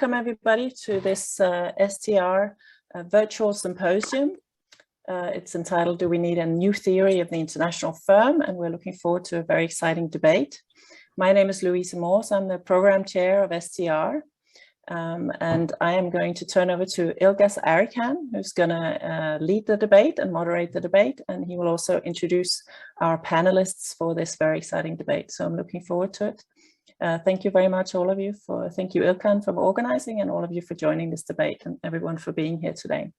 welcome everybody to this STR Virtual Symposium. It's entitled, Do We Need a New Theory of the International Firm? And we're looking forward to a very exciting debate. My name is Louise Morse. I'm the program chair of STR. And I am going to turn over to Ilgas Arikan, who's going to lead the debate and moderate the debate. And he will also introduce our panelists for this very exciting debate. So I'm looking forward to it. Thank you very much, all of you. Thank you, Ilkan, for organizing, and all of you for joining this debate, and everyone for being here today.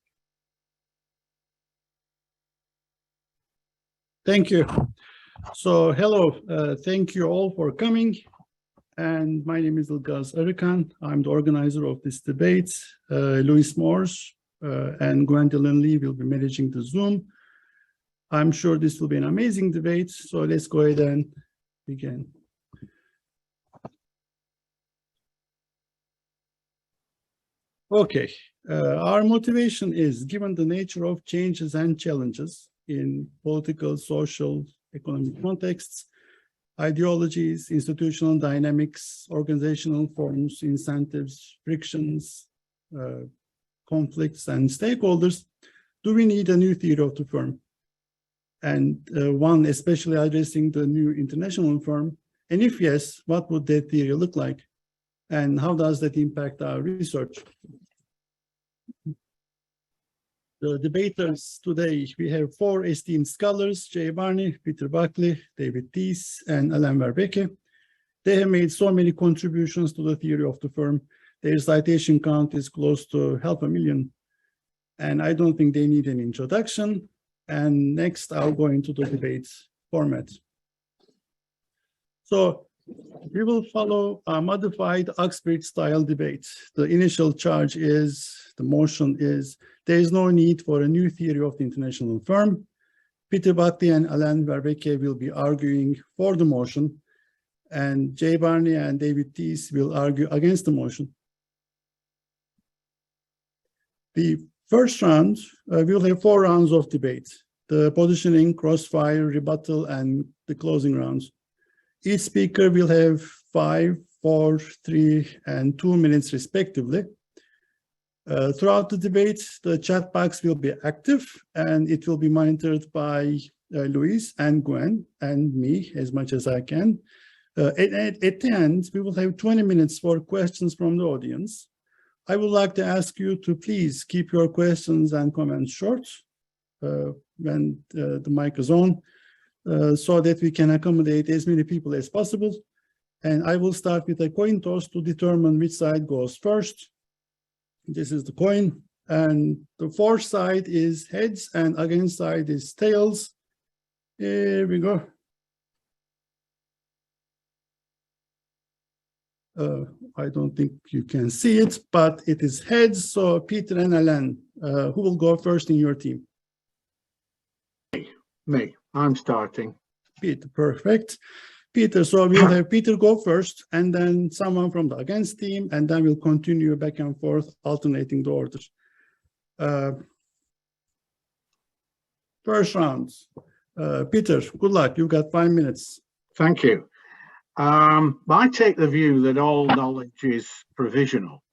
Thank you. So, hello. Thank you all for coming. And my name is Ilgas Arikan. I'm the organizer of this debate. Louise Morse and Gwendolyn Lee will be managing the Zoom. I'm sure this will be an amazing debate. So let's go ahead and begin. Okay, our motivation is, given the nature of changes and challenges in political, social, economic contexts, ideologies, institutional dynamics, organizational forms, incentives, frictions, conflicts, and stakeholders, do we need a new theory of the firm? And one especially addressing the new international firm? And if yes, what would that theory look like? And how does that impact our research? The debaters today, we have four esteemed scholars: Barney, Peter Buckley, David Teece, and Alain Verbeke. They have made so many contributions to the theory of the firm. Their citation count is close to 500,000. And I don't think they need an introduction. And next, I'll go into the debate format. So we will follow a modified Oxford-style debate. The initial charge is, the motion is, there is no need for a new theory of the international firm. Peter Buckley and Alain Verbeke will be arguing for the motion, and J. Barney and David Teece will argue against the motion. The first round, we'll have 4 rounds of debate: the positioning, crossfire, rebuttal, and the closing rounds. Each speaker will have 5, 4, 3, and 2 minutes respectively. Throughout the debate, the chat box will be active, and it will be monitored by Louise and Gwen and me as much as I can. At the end, we will have 20 minutes for questions from the audience. I would like to ask you to please keep your questions and comments short when the mic is on, so that we can accommodate as many people as possible. And I will start with a coin toss to determine which side goes first. This is the coin, and the for side is heads and against side is tails. Here we go. I don't think you can see it, but it is heads. So Peter and Alain, who will go first in your team? Me. I'm starting. Peter, perfect. Peter, so we'll have Peter go first, and then someone from the against team, and then we'll continue back and forth, alternating the orders. First round. Peter, good luck. You've got 5 minutes. Thank you. I take the view that all knowledge is provisional,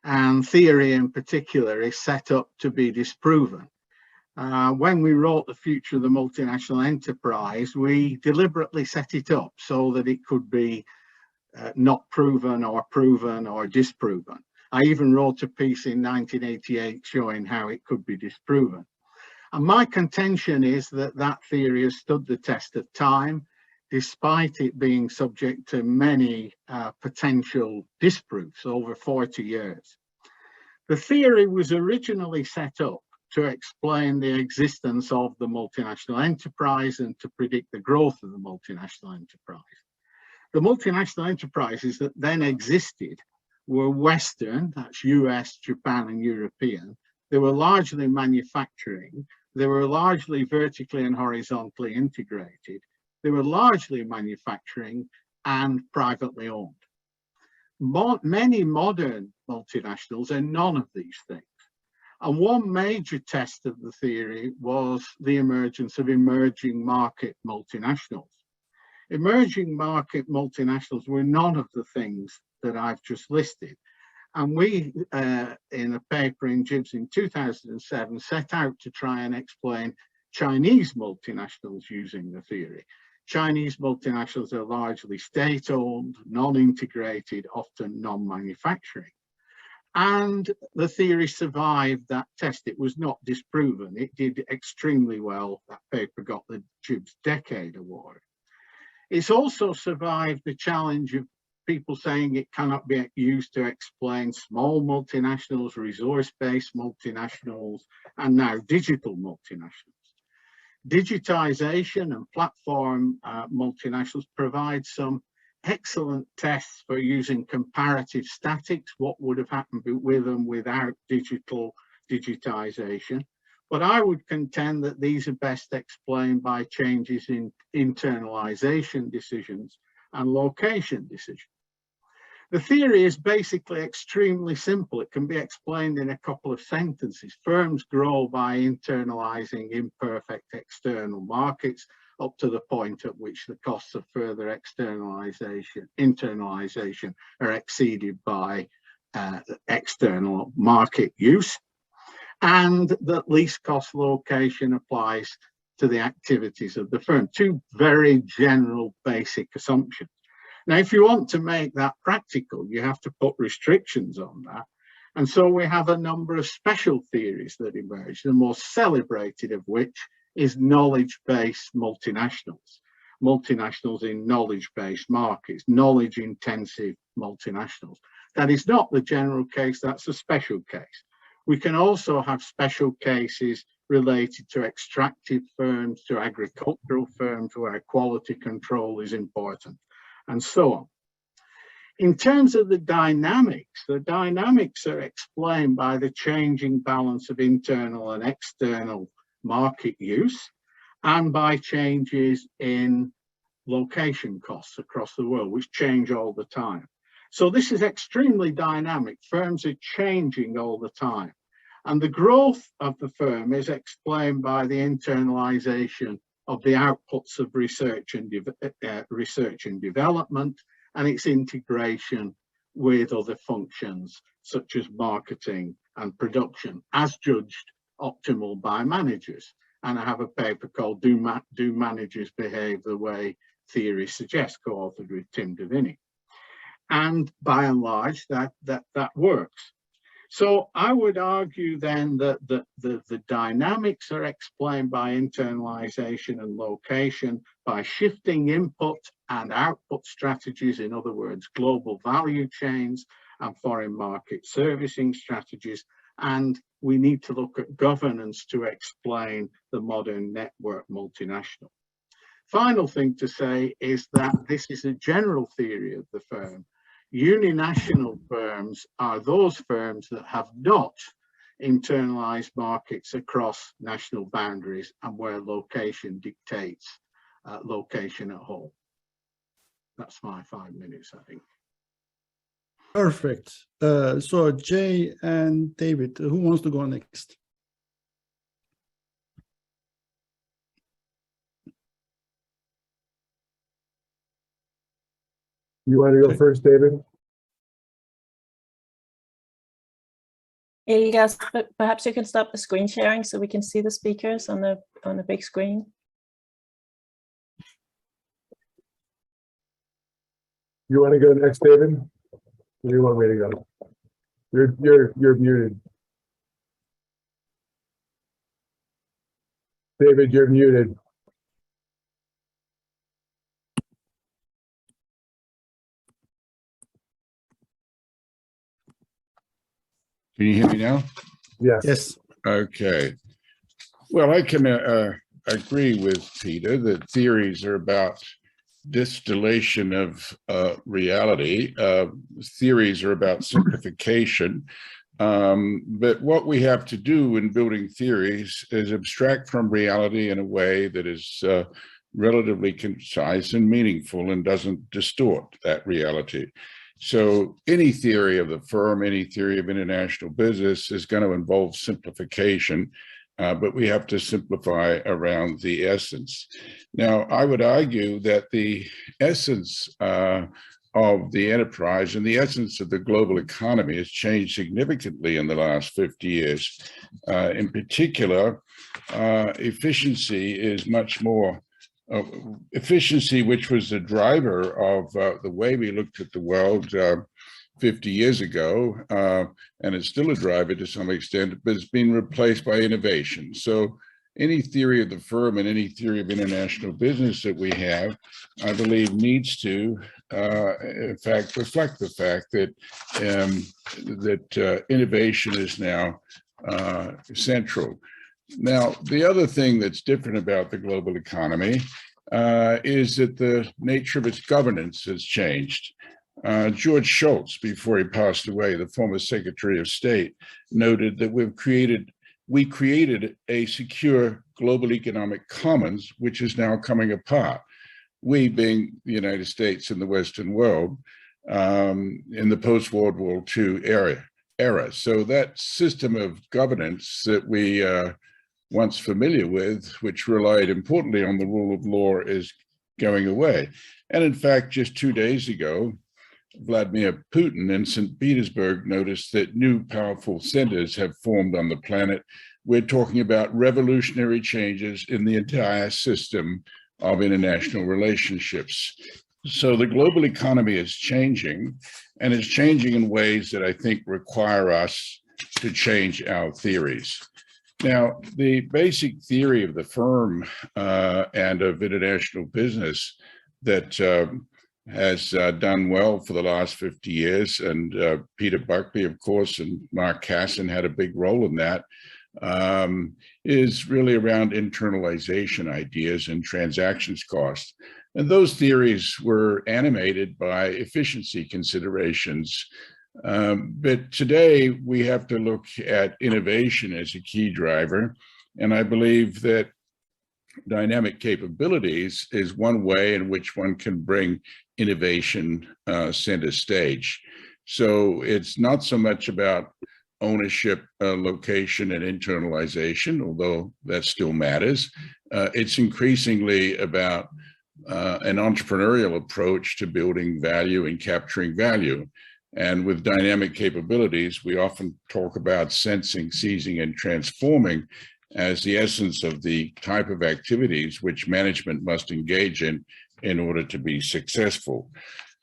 and theory in particular is set up to be disproven. When we wrote The Future of the Multinational Enterprise, we deliberately set it up so that it could be not proven or disproven. I even wrote a piece in 1988 showing how it could be disproven. And my contention is that that theory has stood the test of time, despite it being subject to many potential disproofs over 40 years. The theory was originally set up to explain the existence of the multinational enterprise and to predict the growth of the multinational enterprise. The multinational enterprises that then existed were Western, that's US, Japan, and European. They were largely manufacturing. They were largely vertically and horizontally integrated. They were largely manufacturing and privately owned. Many modern multinationals are none of these things. And one major test of the theory was the emergence of emerging market multinationals. Emerging market multinationals were none of the things that I've just listed. And we, in a paper in Gibbs in 2007, set out to try and explain Chinese multinationals using the theory. Chinese multinationals are largely state-owned, non-integrated, often non-manufacturing. And the theory survived that test. It was not disproven. It did extremely well. That paper got the Gibbs Decade Award. It's also survived the challenge of people saying it cannot be used to explain small multinationals, resource-based multinationals, and now digital multinationals. Digitization and platform multinationals provide some excellent tests for using comparative statics, what would have happened with them without digitization. But I would contend that these are best explained by changes in internalization decisions and location decisions. The theory is basically extremely simple. It can be explained in a couple of sentences. Firms grow by internalizing imperfect external markets up to the point at which the costs of further internalization are exceeded by external market use. And that least cost location applies to the activities of the firm. Two very general basic assumptions. Now, if you want to make that practical, you have to put restrictions on that. And so we have a number of special theories that emerge, the most celebrated of which is knowledge-based multinationals. Multinationals in knowledge-based markets, knowledge-intensive multinationals. That is not the general case, that's a special case. We can also have special cases related to extractive firms, to agricultural firms where quality control is important, and so on. In terms of the dynamics are explained by the changing balance of internal and external market use and by changes in location costs across the world, which change all the time. So this is extremely dynamic. Firms are changing all the time. And the growth of the firm is explained by the internalization of the outputs of research and development and its integration with other functions such as marketing and production, as judged optimal by managers. And I have a paper called Do Managers Behave the Way Theory Suggests, co-authored with Tim Deviney. And by and large, that works. So I would argue then that the dynamics are explained by internalization and location, by shifting input and output strategies, in other words, global value chains and foreign market servicing strategies. And we need to look at governance to explain the modern network multinational. Final thing to say is that this is a general theory of the firm. Uninational firms are those firms that have not internalized markets across national boundaries and where location dictates location at home. That's my 5 minutes, I think. Perfect. So Jay and David, who wants to go next? You want to go first, David? Ilgas, perhaps you can stop the screen sharing so we can see the speakers on the big screen. You want to go next, David? Or do you want me to go? You're muted. David, you're muted. Can you hear me now? Yes. Yes. Okay. Well, I can agree with Peter that theories are about distillation of reality. Theories are about simplification. But what we have to do in building theories is abstract from reality in a way that is relatively concise and meaningful and doesn't distort that reality. So any theory of the firm, any theory of international business is going to involve simplification, but we have to simplify around the essence. Now, I would argue that the essence of the enterprise and the essence of the global economy has changed significantly in the last 50 years. In particular, efficiency is much more efficiency, which was the driver of the way we looked at the world 50 years ago, and it's still a driver to some extent, but it's been replaced by innovation. So any theory of the firm and any theory of international business that we have, I believe, needs to, in fact, reflect the fact that innovation is now central. Now, the other thing that's different about the global economy is that the nature of its governance has changed. George Shultz, before he passed away, the former Secretary of State, noted that we created a secure global economic commons, which is now coming apart. We being the United States and the Western world in the post-World War II era. So that system of governance that we once familiar with, which relied importantly on the rule of law, is going away. And in fact, just 2 days ago, Vladimir Putin in St. Petersburg noticed that new powerful centers have formed on the planet. We're talking about revolutionary changes in the entire system of international relationships. So the global economy is changing, and it's changing in ways that I think require us to change our theories. Now, the basic theory of the firm and of international business that has done well for the last 50 years, and Peter Buckley, of course, and Mark Casson had a big role in that, is really around internalization ideas and transactions costs. And those theories were animated by efficiency considerations. But today we have to look at innovation as a key driver. And I believe that dynamic capabilities is one way in which one can bring innovation center stage. So it's not so much about ownership, location, and internalization, although that still matters. It's increasingly about an entrepreneurial approach to building value and capturing value. And with dynamic capabilities, we often talk about sensing, seizing, and transforming as the essence of the type of activities which management must engage in order to be successful.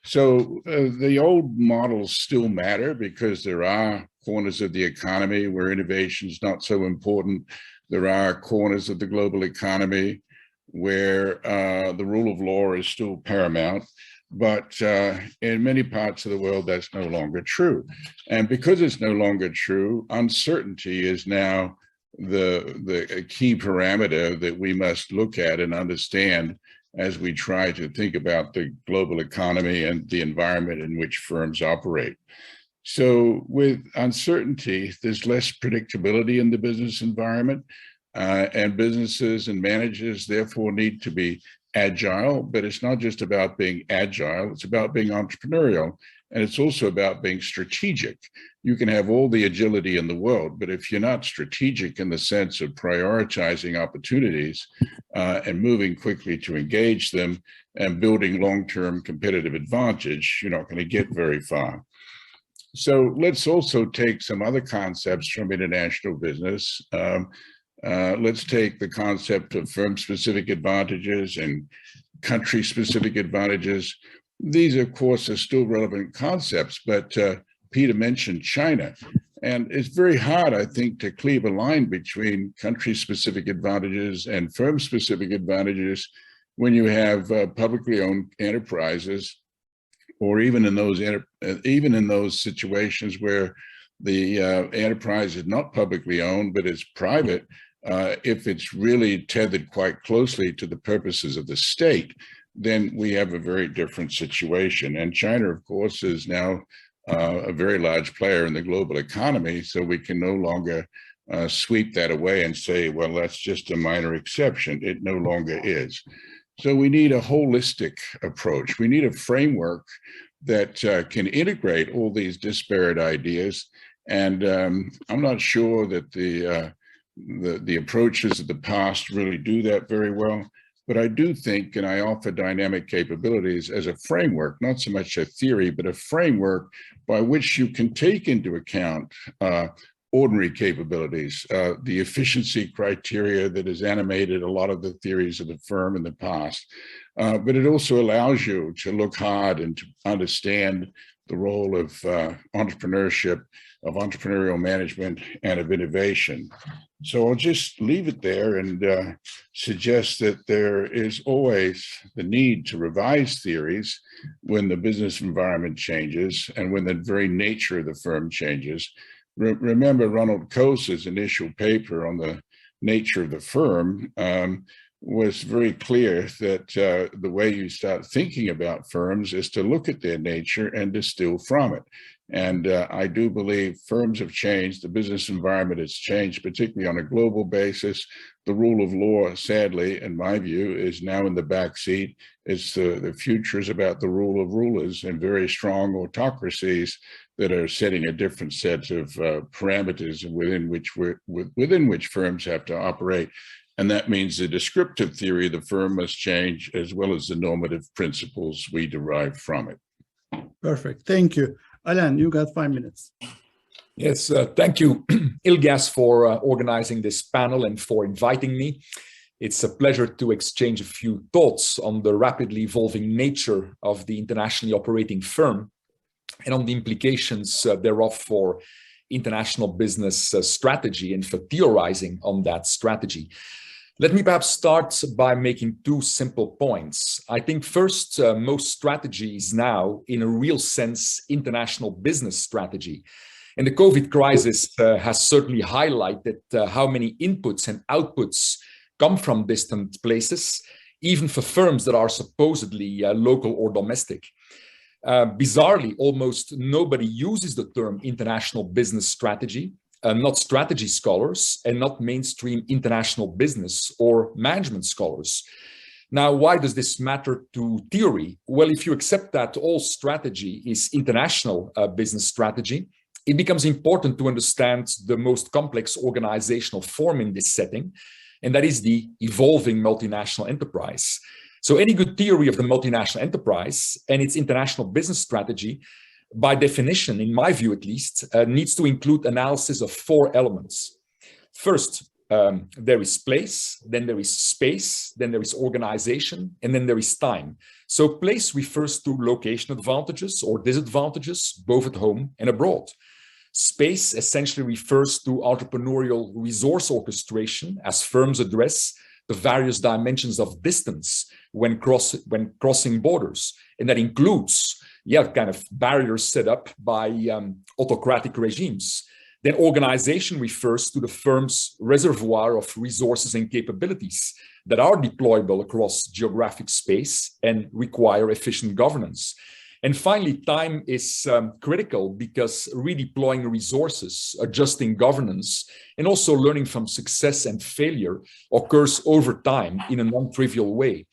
So the old models still matter because there are corners of the economy where innovation is not so important. There are corners of the global economy where the rule of law is still paramount. But in many parts of the world, that's no longer true. And because it's no longer true, uncertainty is now the key parameter that we must look at and understand as we try to think about the global economy and the environment in which firms operate. So with uncertainty, there's less predictability in the business environment, and businesses and managers therefore need to be agile, but it's not just about being agile, it's about being entrepreneurial, and it's also about being strategic. You can have all the agility in the world, but if you're not strategic in the sense of prioritizing opportunities and moving quickly to engage them and building long-term competitive advantage, you're not going to get very far. So let's also take some other concepts from international business. Let's take the concept of firm-specific advantages and country-specific advantages. These, of course, are still relevant concepts, but Peter mentioned China. And it's very hard, I think, to cleave a line between country-specific advantages and firm-specific advantages when you have publicly owned enterprises, or even in those situations where the enterprise is not publicly owned, but it's private. If it's really tethered quite closely to the purposes of the state, then we have a very different situation. And China, of course, is now a very large player in the global economy, so we can no longer sweep that away and say, well, that's just a minor exception. It no longer is. So we need a holistic approach. We need a framework that can integrate all these disparate ideas. And I'm not sure that the approaches of the past really do that very well. But I do think, and I offer dynamic capabilities as a framework, not so much a theory, but a framework by which you can take into account ordinary capabilities, the efficiency criteria that has animated a lot of the theories of the firm in the past. But it also allows you to look hard and to understand the role of entrepreneurship, of entrepreneurial management, and of innovation. So I'll just leave it there and suggest that there is always the need to revise theories when the business environment changes and when the very nature of the firm changes. Remember Ronald Coase's initial paper on the nature of the firm was very clear that the way you start thinking about firms is to look at their nature and distill from it. And I do believe firms have changed, the business environment has changed, particularly on a global basis. The rule of law, sadly, in my view, is now in the back seat. It's the future is about the rule of rulers and very strong autocracies that are setting a different set of parameters within which firms have to operate. And that means the descriptive theory of the firm must change, as well as the normative principles we derive from it. Perfect. Thank you. Alain, you got 5 minutes. Yes, thank you, Ilgas, for organizing this panel and for inviting me. It's a pleasure to exchange a few thoughts on the rapidly evolving nature of the internationally operating firm and on the implications thereof for international business strategy and for theorizing on that strategy. Let me perhaps start by making two simple points. I think first, most strategy is now, in a real sense, international business strategy. And the COVID crisis has certainly highlighted how many inputs and outputs come from distant places, even for firms that are supposedly local or domestic. Bizarrely, almost nobody uses the term international business strategy, not strategy scholars and not mainstream international business or management scholars. Now, why does this matter to theory? Well, if you accept that all strategy is international business strategy, it becomes important to understand the most complex organizational form in this setting, and that is the evolving multinational enterprise. So any good theory of the multinational enterprise and its international business strategy, by definition, in my view at least, needs to include analysis of four elements. First, there is place, then there is space, then there is organization, and then there is time. So place refers to location advantages or disadvantages, both at home and abroad. Space essentially refers to entrepreneurial resource orchestration as firms address the various dimensions of distance when crossing borders. And that includes kind of barriers set up by autocratic regimes. Then organization refers to the firm's reservoir of resources and capabilities that are deployable across geographic space and require efficient governance. And finally, time is critical because redeploying resources, adjusting governance, and also learning from success and failure occurs over time in a non-trivial way.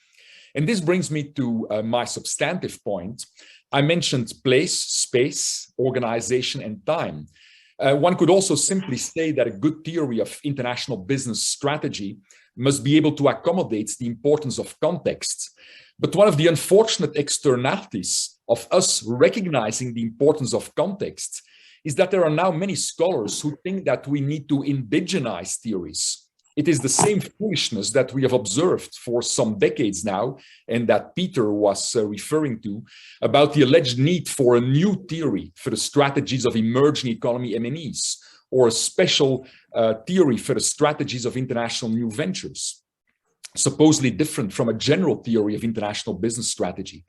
And this brings me to my substantive point. I mentioned place, space, organization, and time. One could also simply say that a good theory of international business strategy must be able to accommodate the importance of context. But one of the unfortunate externalities of us recognizing the importance of context is that there are now many scholars who think that we need to indigenize theories. It is the same foolishness that we have observed for some decades now, and that Peter was referring to, about the alleged need for a new theory for the strategies of emerging economy MNEs, or a special theory for the strategies of international new ventures, supposedly different from a general theory of international business strategy.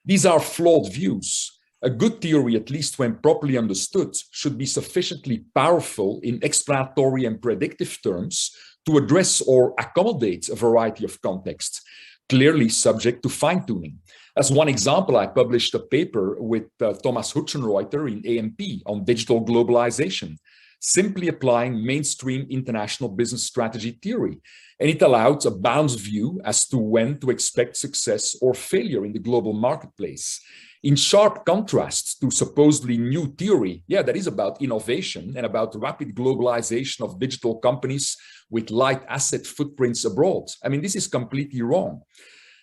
These are flawed views. A good theory, at least when properly understood, should be sufficiently powerful in explanatory and predictive terms to address or accommodate a variety of contexts, clearly subject to fine-tuning. As one example, I published a paper with Thomas Hutchenreuter in AMP on digital globalization, simply applying mainstream international business strategy theory. And it allowed a balanced view as to when to expect success or failure in the global marketplace. in sharp contrast to supposedly new theory, that is about innovation and about rapid globalization of digital companies with light asset footprints abroad. I mean, this is completely wrong.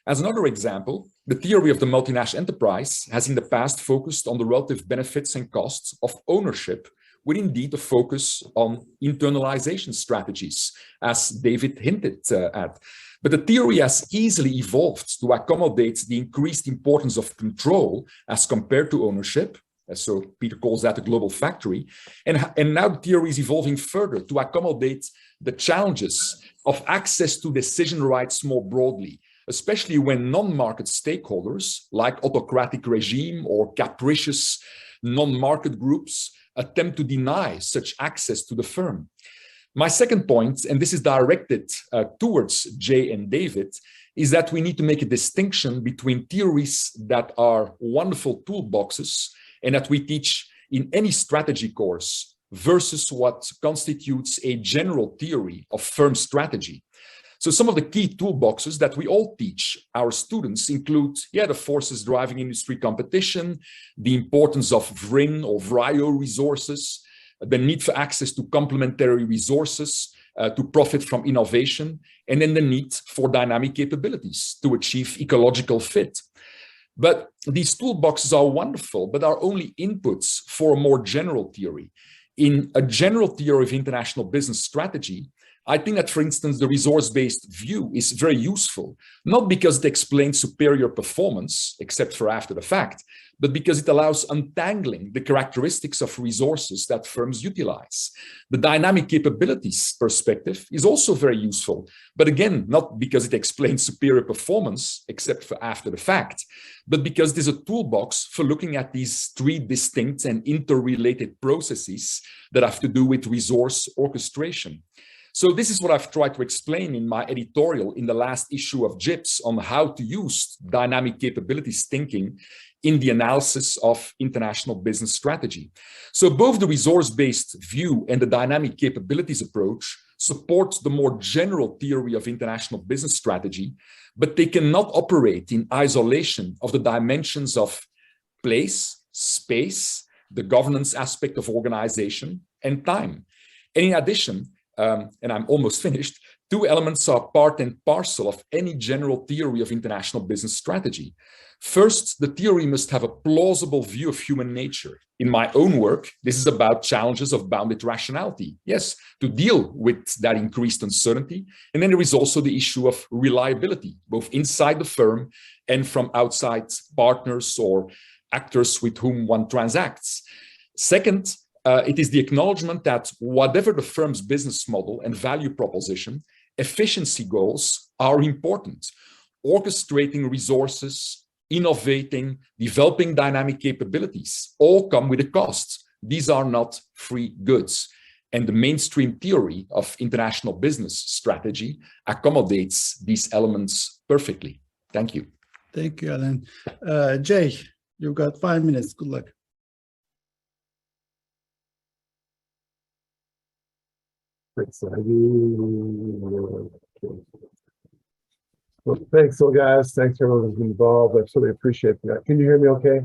As another example, the theory of the multinational enterprise has in the past focused on the relative benefits and costs of ownership, with indeed a focus on internalization strategies, as David hinted at. But the theory has easily evolved to accommodate the increased importance of control as compared to ownership. So Peter calls that a global factory. And now the theory is evolving further to accommodate the challenges of access to decision rights more broadly, especially when non-market stakeholders like autocratic regime or capricious non-market groups attempt to deny such access to the firm. My second point, and this is directed towards Jay and David, is that we need to make a distinction between theories that are wonderful toolboxes and that we teach in any strategy course versus what constitutes a general theory of firm strategy. So some of the key toolboxes that we all teach our students include, the forces driving industry competition, the importance of VRIN or VRIO resources, the need for access to complementary resources to profit from innovation, and then the need for dynamic capabilities to achieve ecological fit. But these toolboxes are wonderful, but are only inputs for a more general theory. In a general theory of international business strategy, I think that, for instance, the resource-based view is very useful, not because it explains superior performance, except for after the fact, but because it allows untangling the characteristics of resources that firms utilize. The dynamic capabilities perspective is also very useful, but again, not because it explains superior performance, except for after the fact, but because there's a toolbox for looking at these three distinct and interrelated processes that have to do with resource orchestration. So this is what I've tried to explain in my editorial in the last issue of JIPS on how to use dynamic capabilities thinking in the analysis of international business strategy. So both the resource-based view and the dynamic capabilities approach support the more general theory of international business strategy, but they cannot operate in isolation of the dimensions of place, space, the governance aspect of organization, and time. And in addition, and I'm almost finished, two elements are part and parcel of any general theory of international business strategy. First, the theory must have a plausible view of human nature. In my own work, this is about challenges of bounded rationality. Yes, to deal with that increased uncertainty. And then there is also the issue of reliability, both inside the firm and from outside partners or actors with whom one transacts. Second, it is the acknowledgement that whatever the firm's business model and value proposition, efficiency goals are important. Orchestrating resources, innovating, developing dynamic capabilities all come with a cost. These are not free goods. And the mainstream theory of international business strategy accommodates these elements perfectly. Thank you. Thank you, Alain. Jay, you've got 5 minutes. Good luck. Well, thanks, guys. Thanks to everyone who's been involved. I certainly appreciate that. Can you hear me okay?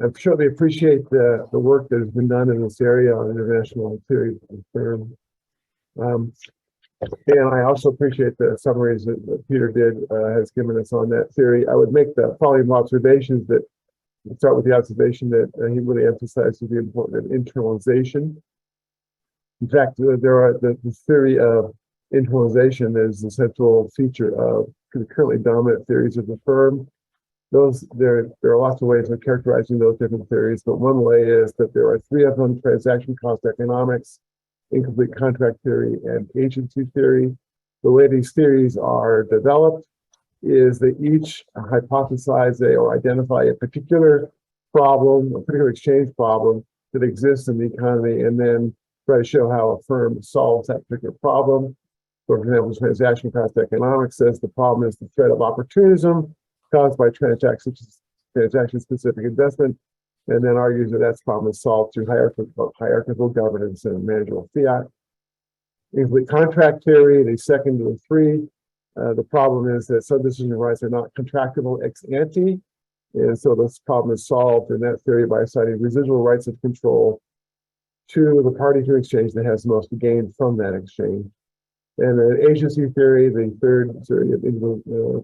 I certainly appreciate the work that has been done in this area on international theory of firm. And I also appreciate the summaries that Peter has given us on that theory. I would make the following observations that start with the observation that he really emphasizes the importance of internalization. In fact, the theory of internalization is the central feature of the currently dominant theories of the firm. There are lots of ways of characterizing those different theories, but one way is that there are three of them: transaction cost economics, incomplete contract theory, and agency theory. The way these theories are developed is they each hypothesize or identify a particular problem, a particular exchange problem that exists in the economy, and then try to show how a firm solves that particular problem. For example, transaction cost economics says the problem is the threat of opportunism caused by transaction-specific investment, and then argues that that problem is solved through hierarchical governance and managerial fiat. Incomplete contract theory, the second to the three. The problem is that some decision rights are not contractable ex ante, And so this problem is solved in that theory by assigning residual rights of control to the party to exchange that has the most to gain from that exchange. And the agency theory, the third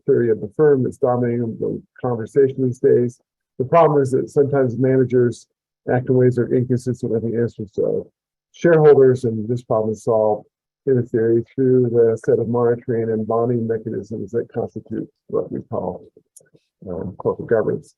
theory of the firm that's dominating the conversation these days. The problem is that sometimes managers act in ways that are inconsistent with the interests of shareholders, and this problem is solved in a theory through the set of monitoring and bonding mechanisms that constitute what we call corporate governance.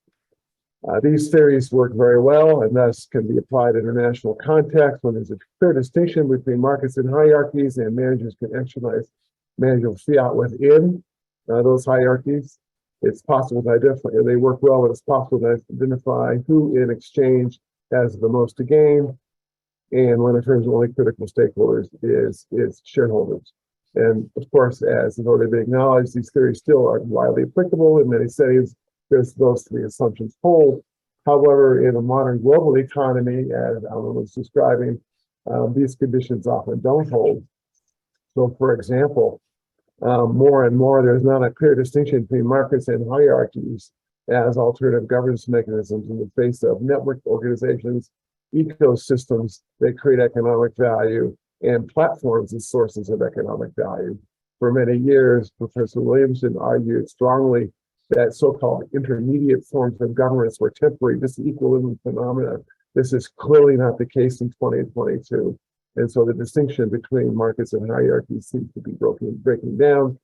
These theories work very well and thus can be applied in international context when there's a clear distinction between markets and hierarchies, and managers can exercise managerial fiat within those hierarchies. It's possible to identify, they work well, but it's possible to identify who in exchange has the most to gain. And one of the firm's only critical stakeholders is shareholders. And of course, as has already been acknowledged, these theories still are widely applicable in many settings because those three assumptions hold. However, in a modern global economy, as Alain was describing, these conditions often don't hold. So for example, more and more, there's not a clear distinction between markets and hierarchies as alternative governance mechanisms in the face of networked organizations, ecosystems that create economic value, and platforms as sources of economic value. For many years, Professor Williamson argued strongly that so-called intermediate forms of governance were temporary disequilibrium phenomena. This is clearly not the case in 2022. And so the distinction between markets and hierarchies seems to be breaking down.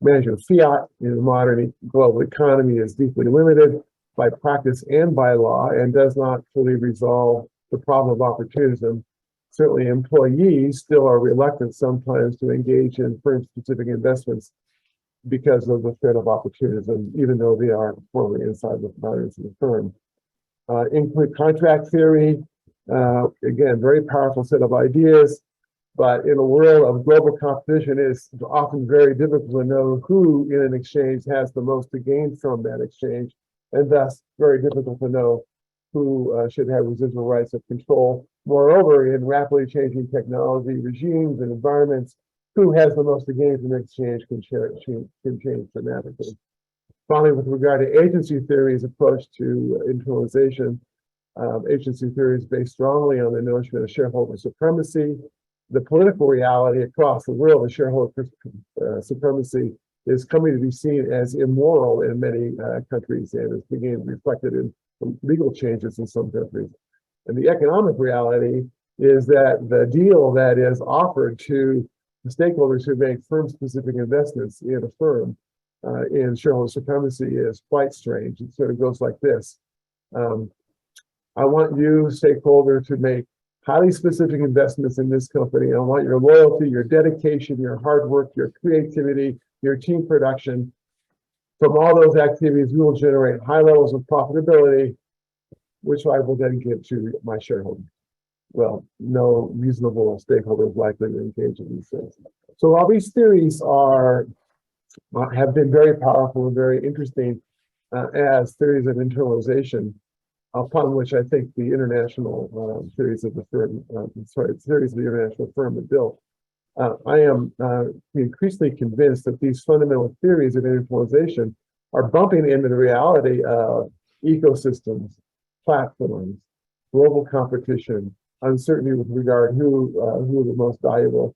Management of fiat in the modern global economy is deeply limited by practice and by law and does not fully resolve the problem of opportunism. Certainly employees still are reluctant sometimes to engage in firm-specific investments because of the threat of opportunism, even though they are formally inside the boundaries of the firm. Include contract theory, again, very powerful set of ideas, but in a world of global competition, it's often very difficult to know who in an exchange has the most to gain from that exchange, and thus very difficult to know who should have residual rights of control. Moreover, in rapidly changing technology regimes and environments, who has the most to gain from an exchange can change dramatically. Finally, with regard to agency theory's approach to internalization, agency theory is based strongly on the notion of shareholder supremacy. The political reality across the world of shareholder supremacy is coming to be seen as immoral in many countries, and is being reflected in legal changes in some countries. And the economic reality is that the deal that is offered to the stakeholders who make firm-specific investments in a firm in shareholder supremacy is quite strange. It sort of goes like this. I want you, stakeholder, to make highly specific investments in this company. I want your loyalty, your dedication, your hard work, your creativity, your team production. From all those activities, we will generate high levels of profitability, which I will then give to my shareholders. Well, no reasonable stakeholder is likely to engage in these things. So while these theories have been very powerful and very interesting as theories of internalization, upon which I think the international theories of the firm, theories of the international firm are built, I am increasingly convinced that these fundamental theories of internalization are bumping into the reality of ecosystems, platforms, global competition, uncertainty with regard who the most valuable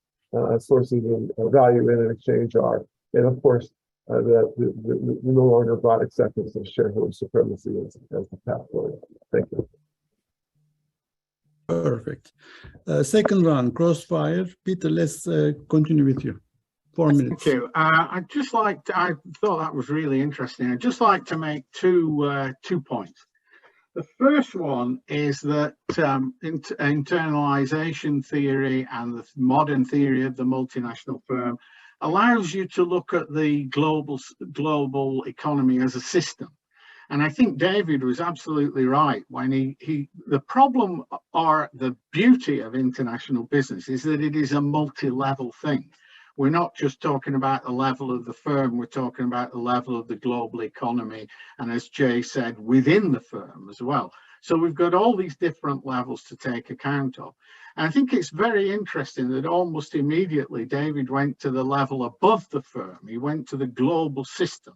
sources of value in an exchange are, and of course the no longer broad acceptance of shareholder supremacy as the path forward. Thank you. Perfect. Second round, Crossfire. Peter, let's continue with you. 4 minutes. Thank you. I thought that was really interesting. I'd just like to make two points. The first one is that internalization theory and the modern theory of the multinational firm allows you to look at the global economy as a system. And I think David was absolutely right when the problem or the beauty of international business is that it is a multi-level thing. We're not just talking about the level of the firm, we're talking about the level of the global economy, and as Jay said, within the firm as well. So we've got all these different levels to take account of. And I think it's very interesting that almost immediately David went to the level above the firm. He went to the global system.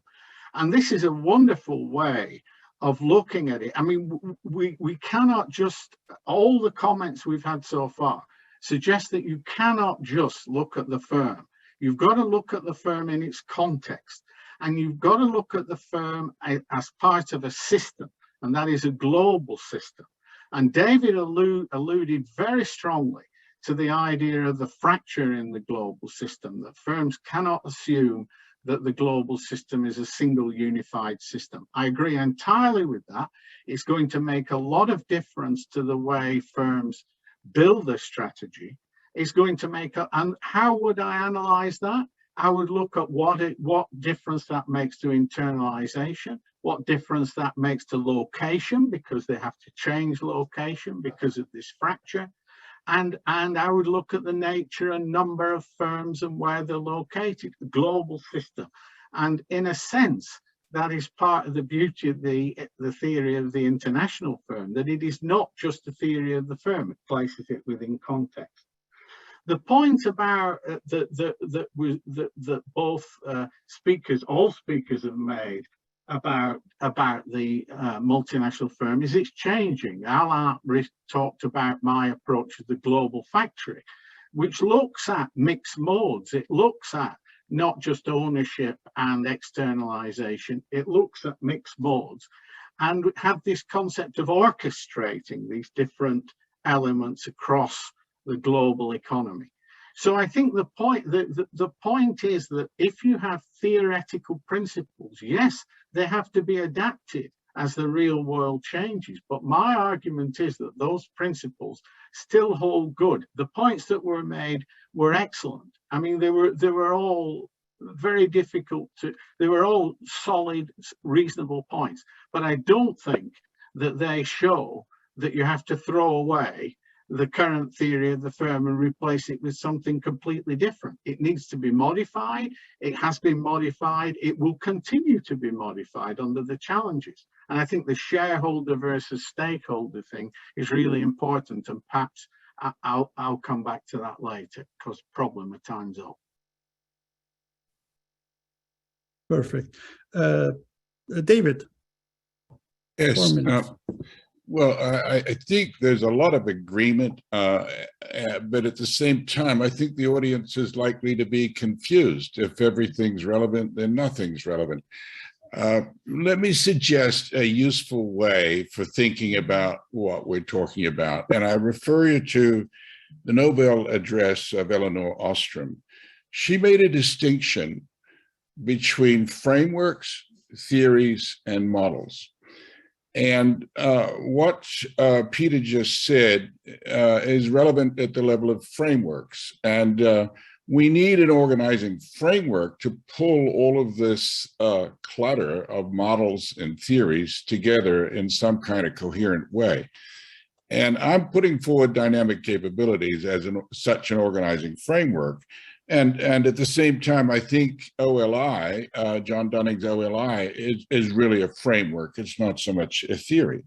And this is a wonderful way of looking at it. I mean, we cannot just, all the comments we've had so far suggest that you cannot just look at the firm. You've got to look at the firm in its context, and you've got to look at the firm as part of a system, and that is a global system. And David alluded very strongly to the idea of the fracture in the global system, that firms cannot assume that the global system is a single unified system. I agree entirely with that. It's going to make a lot of difference to the way firms build their strategy. It's going to make and how would I analyze that? I would look at what difference that makes to internalization, what difference that makes to location, because they have to change location because of this fracture. And I would look at the nature and number of firms and where they're located, the global system. And in a sense, that is part of the beauty of the theory of the international firm, that it is not just a theory of the firm, it places it within context. The point about that both speakers, all speakers have made about the multinational firm is it's changing. Alain talked about my approach to the global factory, which looks at mixed modes. It looks at not just ownership and externalization, it looks at mixed modes and have this concept of orchestrating these different elements across the global economy. So I think the point is that if you have theoretical principles, yes, they have to be adapted as the real world changes. But my argument is that those principles still hold good. The points that were made were excellent. I mean, they were all very difficult to, they were all solid, reasonable points. But I don't think that they show that you have to throw away the current theory of the firm and replace it with something completely different. It needs to be modified. It has been modified. It will continue to be modified under the challenges. And I think the shareholder versus stakeholder thing is really important. And perhaps I'll come back to that later because problem of time's up. Perfect. David. Yes. Well, I think there's a lot of agreement, but at the same time, I think the audience is likely to be confused. If everything's relevant, then nothing's relevant. Let me suggest a useful way for thinking about what we're talking about. And I refer you to the Nobel address of Elinor Ostrom. She made a distinction between frameworks, theories, and models. And what Peter just said is relevant at the level of frameworks. And we need an organizing framework to pull all of this clutter of models and theories together in some kind of coherent way. And I'm putting forward dynamic capabilities as such an organizing framework. And at the same time, I think OLI, John Dunning's OLI, is really a framework. It's not so much a theory.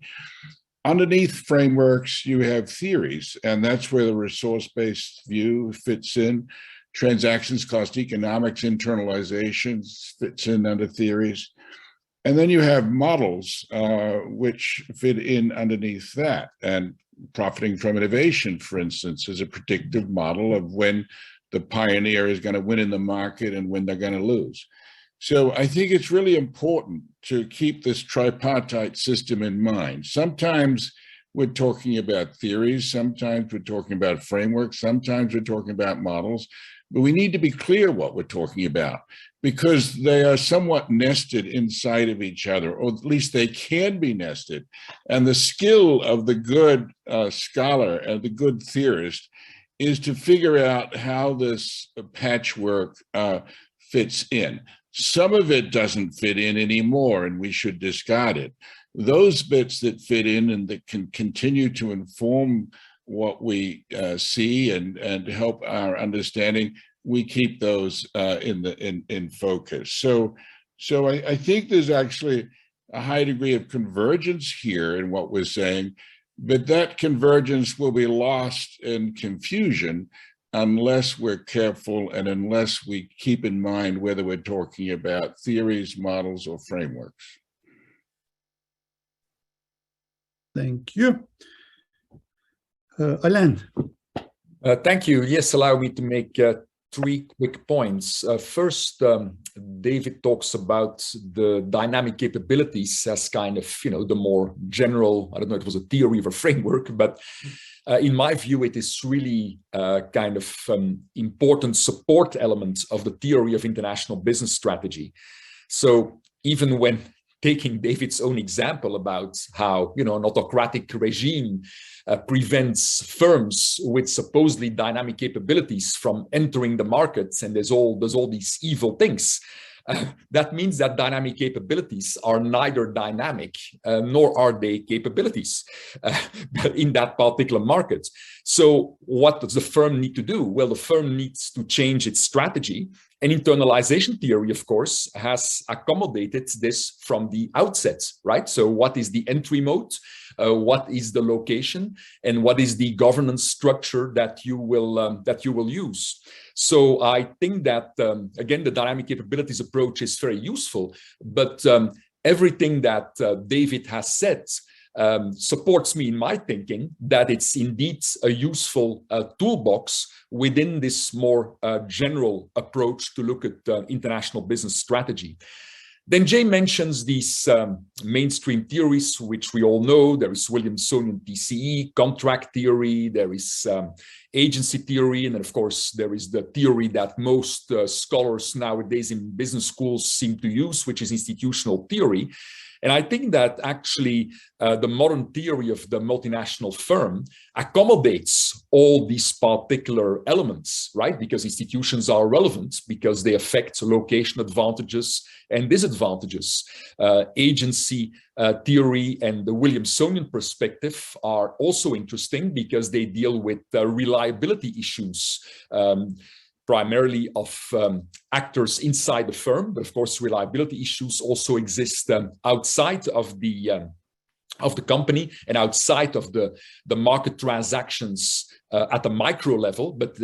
Underneath frameworks, you have theories, and that's where the resource-based view fits in. Transactions cost economics, internalizations fits in under theories. And then you have models, which fit in underneath that. And profiting from innovation, for instance, is a predictive model of when the pioneer is going to win in the market and when they're going to lose. So I think it's really important to keep this tripartite system in mind. Sometimes we're talking about theories, sometimes we're talking about frameworks, sometimes we're talking about models, but we need to be clear what we're talking about because they are somewhat nested inside of each other, or at least they can be nested. And the skill of the good scholar and the good theorist is to figure out how this patchwork fits in. Some of it doesn't fit in anymore, and we should discard it. Those bits that fit in and that can continue to inform what we see and help our understanding, we keep those in focus. So I think there's actually a high degree of convergence here in what we're saying, but that convergence will be lost in confusion unless we're careful and unless we keep in mind whether we're talking about theories, models, or frameworks. Thank you. Alain. Thank you. Yes, allow me to make 3 quick points. First, David talks about the dynamic capabilities as kind of, the more general, I don't know if it was a theory or a framework, but in my view, it is really kind of important support element of the theory of international business strategy. So even when taking David's own example about how, an autocratic regime prevents firms with supposedly dynamic capabilities from entering the markets, and there's all these evil things. That means that dynamic capabilities are neither dynamic nor are they capabilities in that particular market. So what does the firm need to do? Well, the firm needs to change its strategy. And internalization theory, of course, has accommodated this from the outset, right? So what is the entry mode? What is the location? And what is the governance structure that you will use? So I think that, again, the dynamic capabilities approach is very useful, but everything that David has said supports me in my thinking that it's indeed a useful toolbox within this more general approach to look at international business strategy. Then Jay mentions these mainstream theories, which we all know. There is Williamsonian TCE, contract theory, there is agency theory, and then of course there is the theory that most scholars nowadays in business schools seem to use, which is institutional theory. And I think that actually the modern theory of the multinational firm accommodates all these particular elements, right? Because institutions are relevant because they affect location advantages and disadvantages. Agency theory and the Williamsonian perspective are also interesting because they deal with reliability issues. Primarily of actors inside the firm, but of course reliability issues also exist outside of the company and outside of the market transactions at the micro level, but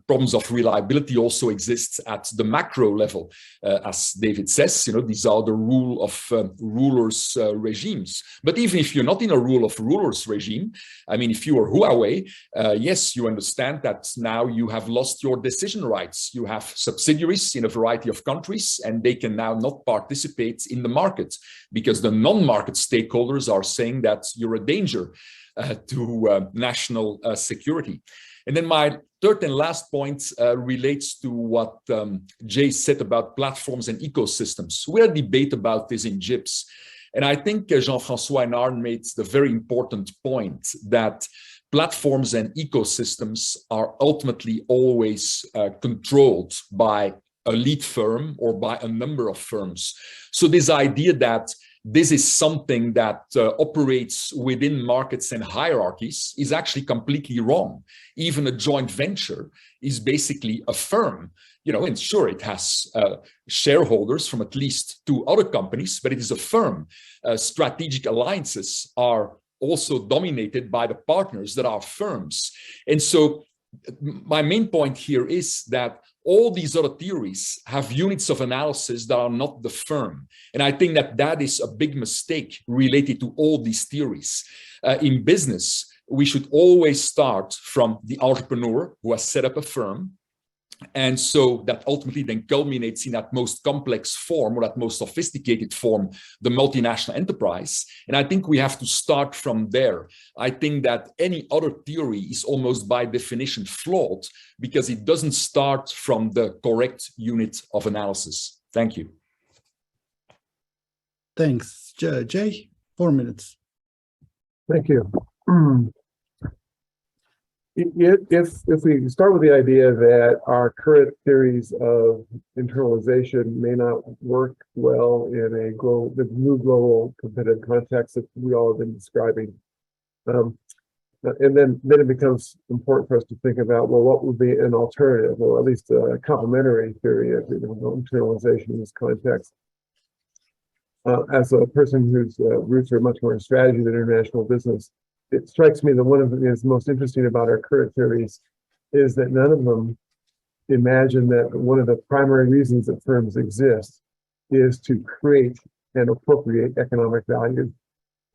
problems of reliability also exists at the macro level. As David says, these are the rule of rulers regimes. But even if you're not in a rule of rulers regime, I mean, if you are Huawei, yes, you understand that now you have lost your decision rights. You have subsidiaries in a variety of countries, and they can now not participate in the market because the non-market stakeholders are saying that you're a danger to national security. And then my third and last point relates to what Jay said about platforms and ecosystems. We had a debate about this in GIPS. And I think Jean-François and Arne made the very important point that platforms and ecosystems are ultimately always controlled by a lead firm or by a number of firms. So this idea that this is something that operates within markets and hierarchies is actually completely wrong. Even a joint venture is basically a firm, and sure, it has shareholders from at least 2 other companies, but it is a firm. Strategic alliances are also dominated by the partners that are firms. And so my main point here is that all these other theories have units of analysis that are not the firm. And I think that that is a big mistake related to all these theories. In business, we should always start from the entrepreneur who has set up a firm. And so that ultimately then culminates in that most complex form or that most sophisticated form, the multinational enterprise. And I think we have to start from there. I think that any other theory is almost by definition flawed because it doesn't start from the correct unit of analysis. Thank you. Thanks. Jay, 4 minutes. Thank you. If we start with the idea that our current theories of internalization may not work well in the new global competitive context that we all have been describing, and then it becomes important for us to think about, well, what would be an alternative, or at least a complementary theory of internalization in this context. As a person whose roots are much more in strategy than international business, it strikes me that one of the things most interesting about our current theories is that none of them imagine that one of the primary reasons that firms exist is to create and appropriate economic value.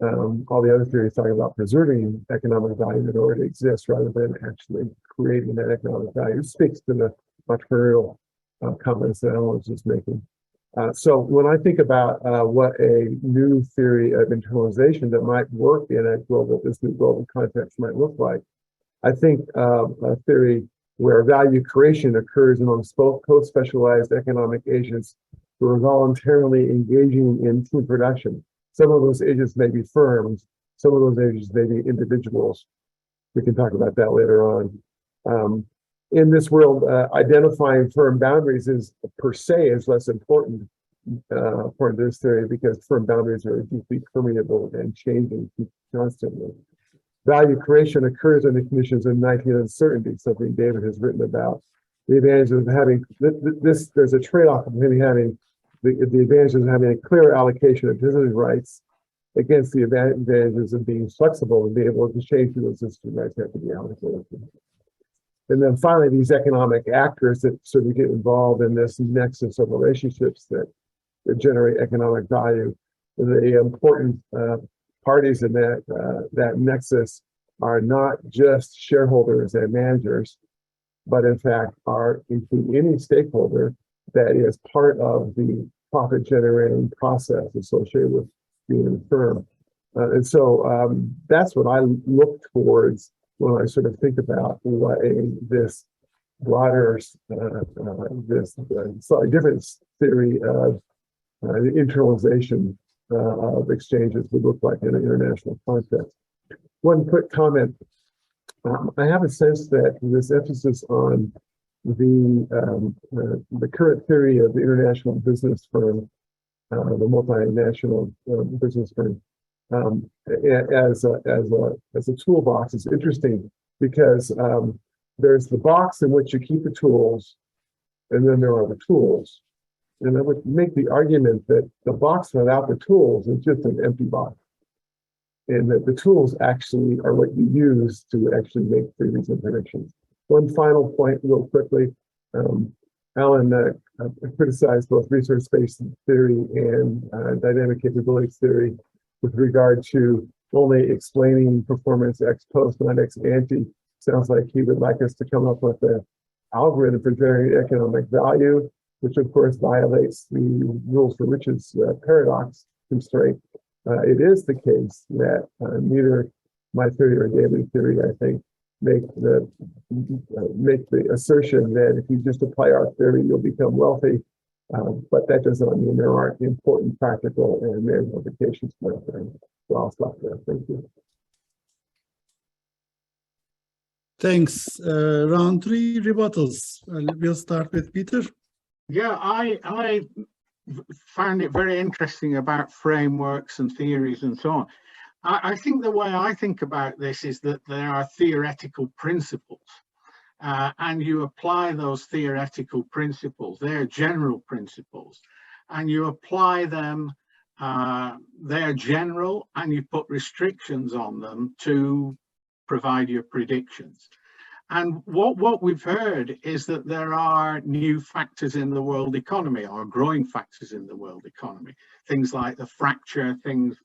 All the other theories talking about preserving economic value that already exists rather than actually creating that economic value. It speaks to the entrepreneurial comments that Alan was just making. So when I think about what a new theory of internalization that might work in this new global context might look like, I think a theory where value creation occurs amongst both co-specialized economic agents who are voluntarily engaging in team production. Some of those agents may be firms, some of those agents may be individuals. We can talk about that later on. In this world, identifying firm boundaries is per se is less important according to this theory, because firm boundaries are deeply permeable and changing constantly. Value creation occurs under conditions of night uncertainty, something David has written about. The advantage of having this, there's a trade-off between having the advantages of having a clear allocation of business rights against the advantages of being flexible and being able to change who those business rights have to be allocated. And then finally, these economic actors that sort of get involved in this nexus of relationships that generate economic value. The important parties in that nexus are not just shareholders and managers, but in fact include any stakeholder that is part of the profit generating process associated with being a firm. And so that's what I look towards when I sort of think about what this broader, this slightly different theory of the internalization of exchanges would look like in an international context. One quick comment. I have a sense that this emphasis on the current theory of the international business firm, the multinational business firm, as a toolbox is interesting, because there's the box in which you keep the tools, and then there are the tools. And I would make the argument that the box without the tools is just an empty box, and that the tools actually are what you use to actually make theories and predictions. One final point, real quickly. Alan criticized both resource-based theory and dynamic capabilities theory with regard to only explaining performance ex post, not ex ante. Sounds like he would like us to come up with an algorithm for generating economic value, which of course violates the rules for riches paradox constraint. It is the case that neither my theory or David's theory, I think, make the assertion that if you just apply our theory, you'll become wealthy. But that does not mean there aren't important practical and ramifications for it. So I'll stop there. Thank you. Thanks. Round 3 rebuttals. We'll start with Peter. Yeah, I found it very interesting about frameworks and theories and so on. I think the way I think about this is that there are theoretical principles, and you apply those theoretical principles, they're general principles, and you apply them, they're general, and you put restrictions on them to provide your predictions. And what we've heard is that there are new factors in the world economy, or growing factors in the world economy, things like the fracture, things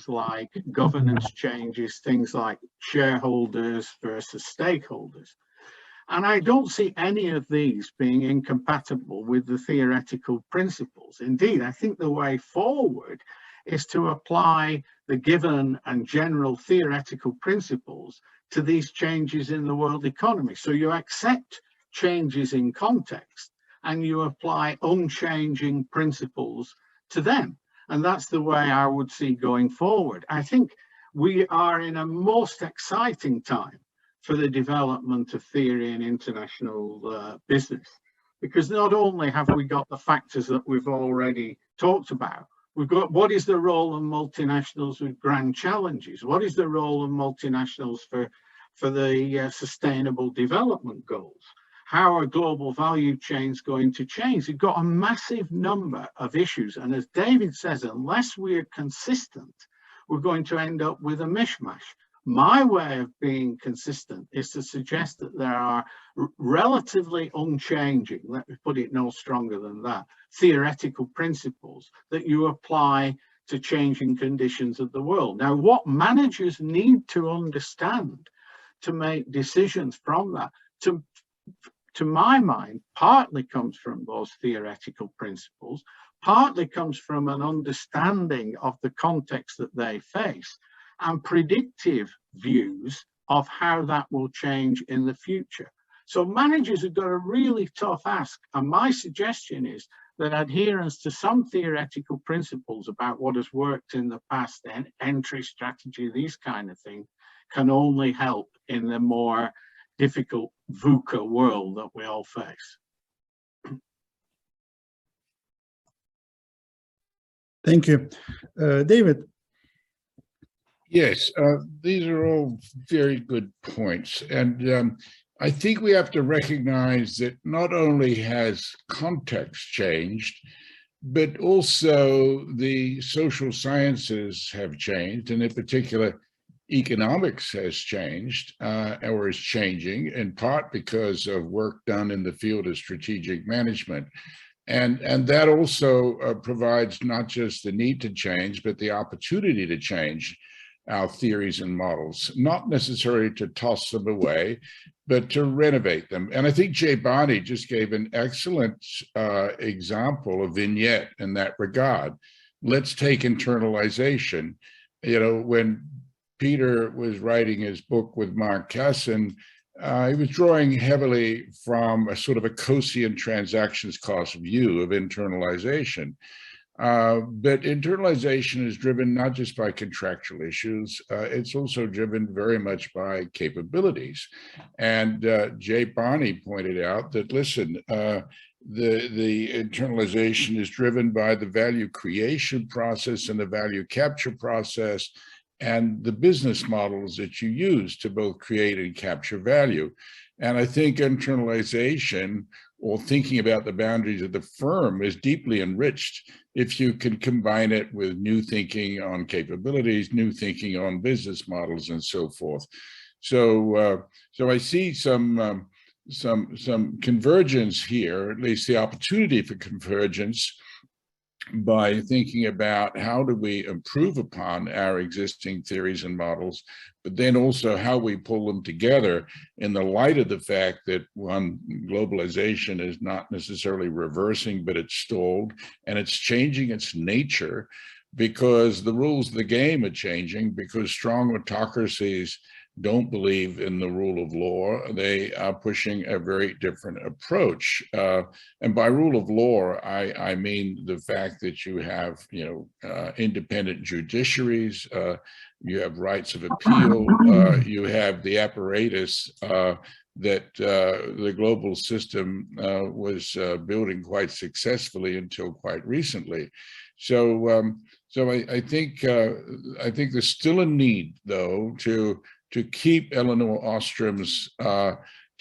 like governance changes, things like shareholders versus stakeholders. And I don't see any of these being incompatible with the theoretical principles. Indeed, I think the way forward is to apply the given and general theoretical principles to these changes in the world economy. So you accept changes in context and you apply unchanging principles to them. And that's the way I would see going forward. I think we are in a most exciting time for the development of theory in international business, because not only have we got the factors that we've already talked about, we've got what is the role of multinationals with grand challenges? What is the role of multinationals for the sustainable development goals? How are global value chains going to change? We've got a massive number of issues. And as David says, unless we're consistent, we're going to end up with a mishmash. My way of being consistent is to suggest that there are relatively unchanging, let me put it no stronger than that, theoretical principles that you apply to changing conditions of the world. Now, what managers need to understand to make decisions from that, to my mind, partly comes from those theoretical principles, partly comes from an understanding of the context that they face and predictive views of how that will change in the future. So managers have got a really tough ask. And my suggestion is that adherence to some theoretical principles about what has worked in the past, entry strategy, these kind of things, can only help in the more difficult VUCA world that we all face. Thank you. David. Yes, these are all very good points. And I think we have to recognize that not only has context changed, but also the social sciences have changed, and in particular, economics has changed or is changing, in part because of work done in the field of strategic management. And that also provides not just the need to change, but the opportunity to change our theories and models, not necessarily to toss them away, but to renovate them. And I think Jay Barney just gave an excellent example, a vignette in that regard. Let's take internalization. You know, when Peter was writing his book with Mark Casson, he was drawing heavily from a sort of a Coasian transactions cost view of internalization. But internalization is driven not just by contractual issues, it's also driven very much by capabilities. And Jay Barney pointed out that, listen, the internalization is driven by the value creation process and the value capture process and the business models that you use to both create and capture value. And I think internalization, or thinking about the boundaries of the firm, is deeply enriched if you can combine it with new thinking on capabilities, new thinking on business models, and so forth. So I see some convergence here, at least the opportunity for convergence, by thinking about how do we improve upon our existing theories and models, but then also how we pull them together in the light of the fact that, one, globalization is not necessarily reversing, but it's stalled, and it's changing its nature because the rules of the game are changing, because strong autocracies don't believe in the rule of law. They are pushing a very different approach. And by rule of law, I mean the fact that you have, independent judiciaries, you have rights of appeal, you have the apparatus that the global system was building quite successfully until quite recently. So I think there's still a need, though, to keep Elinor Ostrom's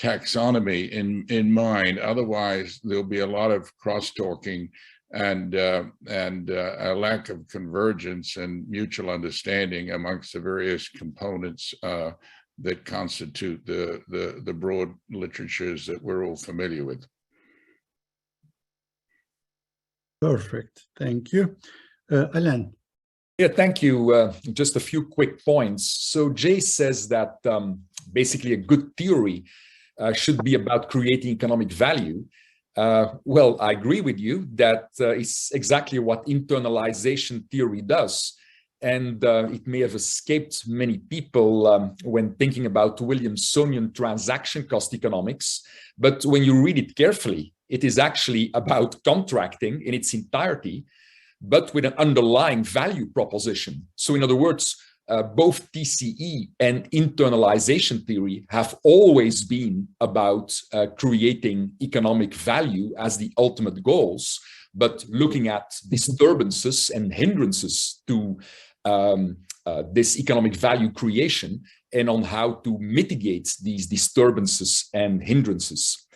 taxonomy in mind. Otherwise, there'll be a lot of cross-talking and a lack of convergence and mutual understanding amongst the various components that constitute the broad literatures that we're all familiar with. Perfect, thank you. Alain. Yeah, thank you. Just a few quick points. So Jay says that basically a good theory should be about creating economic value. Well, I agree with you that it's exactly what internalization theory does. And it may have escaped many people when thinking about Williamsonian transaction cost economics. But when you read it carefully, it is actually about contracting in its entirety, but with an underlying value proposition. So in other words, both TCE and internalization theory have always been about creating economic value as the ultimate goals, but looking at disturbances and hindrances to this economic value creation and on how to mitigate these disturbances and hindrances.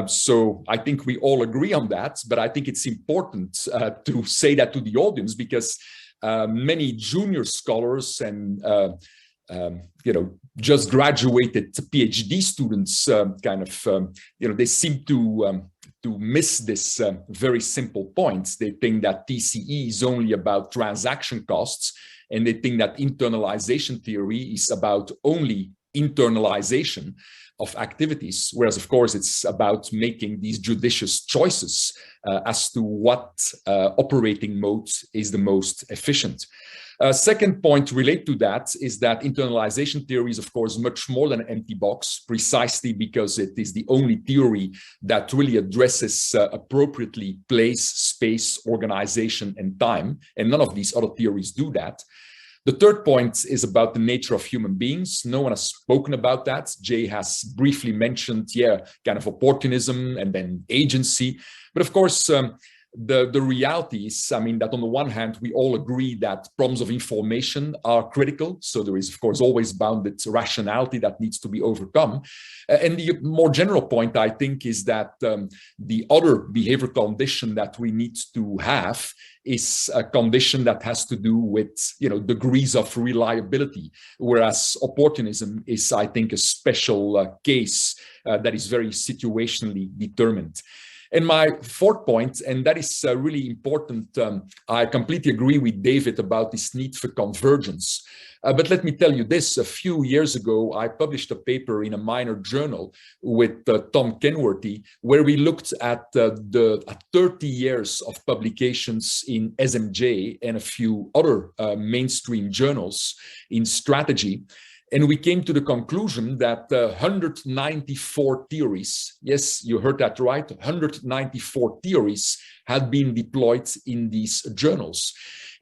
So I think we all agree on that, but I think it's important to say that to the audience because many junior scholars and just graduated PhD students they seem to miss this very simple point. They think that TCE is only about transaction costs, and they think that internalization theory is about only internalization of activities, whereas of course it's about making these judicious choices as to what operating mode is the most efficient. Second point related to that is that internalization theory is of course much more than an empty box, precisely because it is the only theory that really addresses appropriately place, space, organization, and time, and none of these other theories do that. The third point is about the nature of human beings. No one has spoken about that. Jay has briefly mentioned, kind of opportunism and then agency. But of course, the reality is, that on the one hand, we all agree that problems of information are critical. So there is, of course, always bounded rationality that needs to be overcome. And the more general point, I think, is that the other behavior condition that we need to have is a condition that has to do with, degrees of reliability, whereas opportunism is, I think, a special case that is very situationally determined. And my fourth point, and that is really important, I completely agree with David about this need for convergence. But let me tell you this, a few years ago, I published a paper in a minor journal with Tom Kenworthy, where we looked at 30 years of publications in SMJ and a few other mainstream journals in strategy. And we came to the conclusion that 194 theories, yes, you heard that right, 194 theories had been deployed in these journals.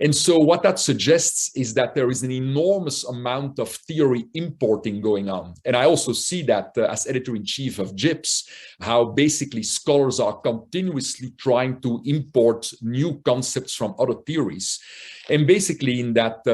And so what that suggests is that there is an enormous amount of theory importing going on. And I also see that as editor-in-chief of JIPS, how basically scholars are continuously trying to import new concepts from other theories. And basically in that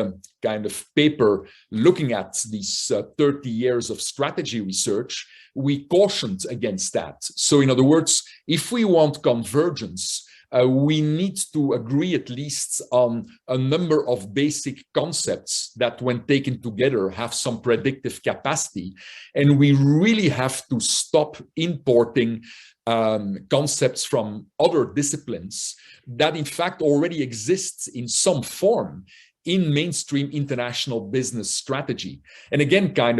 kind of paper, looking at these 30 years of strategy research, we cautioned against that. So in other words, if we want convergence, we need to agree at least on a number of basic concepts that when taken together have some predictive capacity. And we really have to stop importing concepts from other disciplines that in fact already exists in some form in mainstream international business strategy. And again, I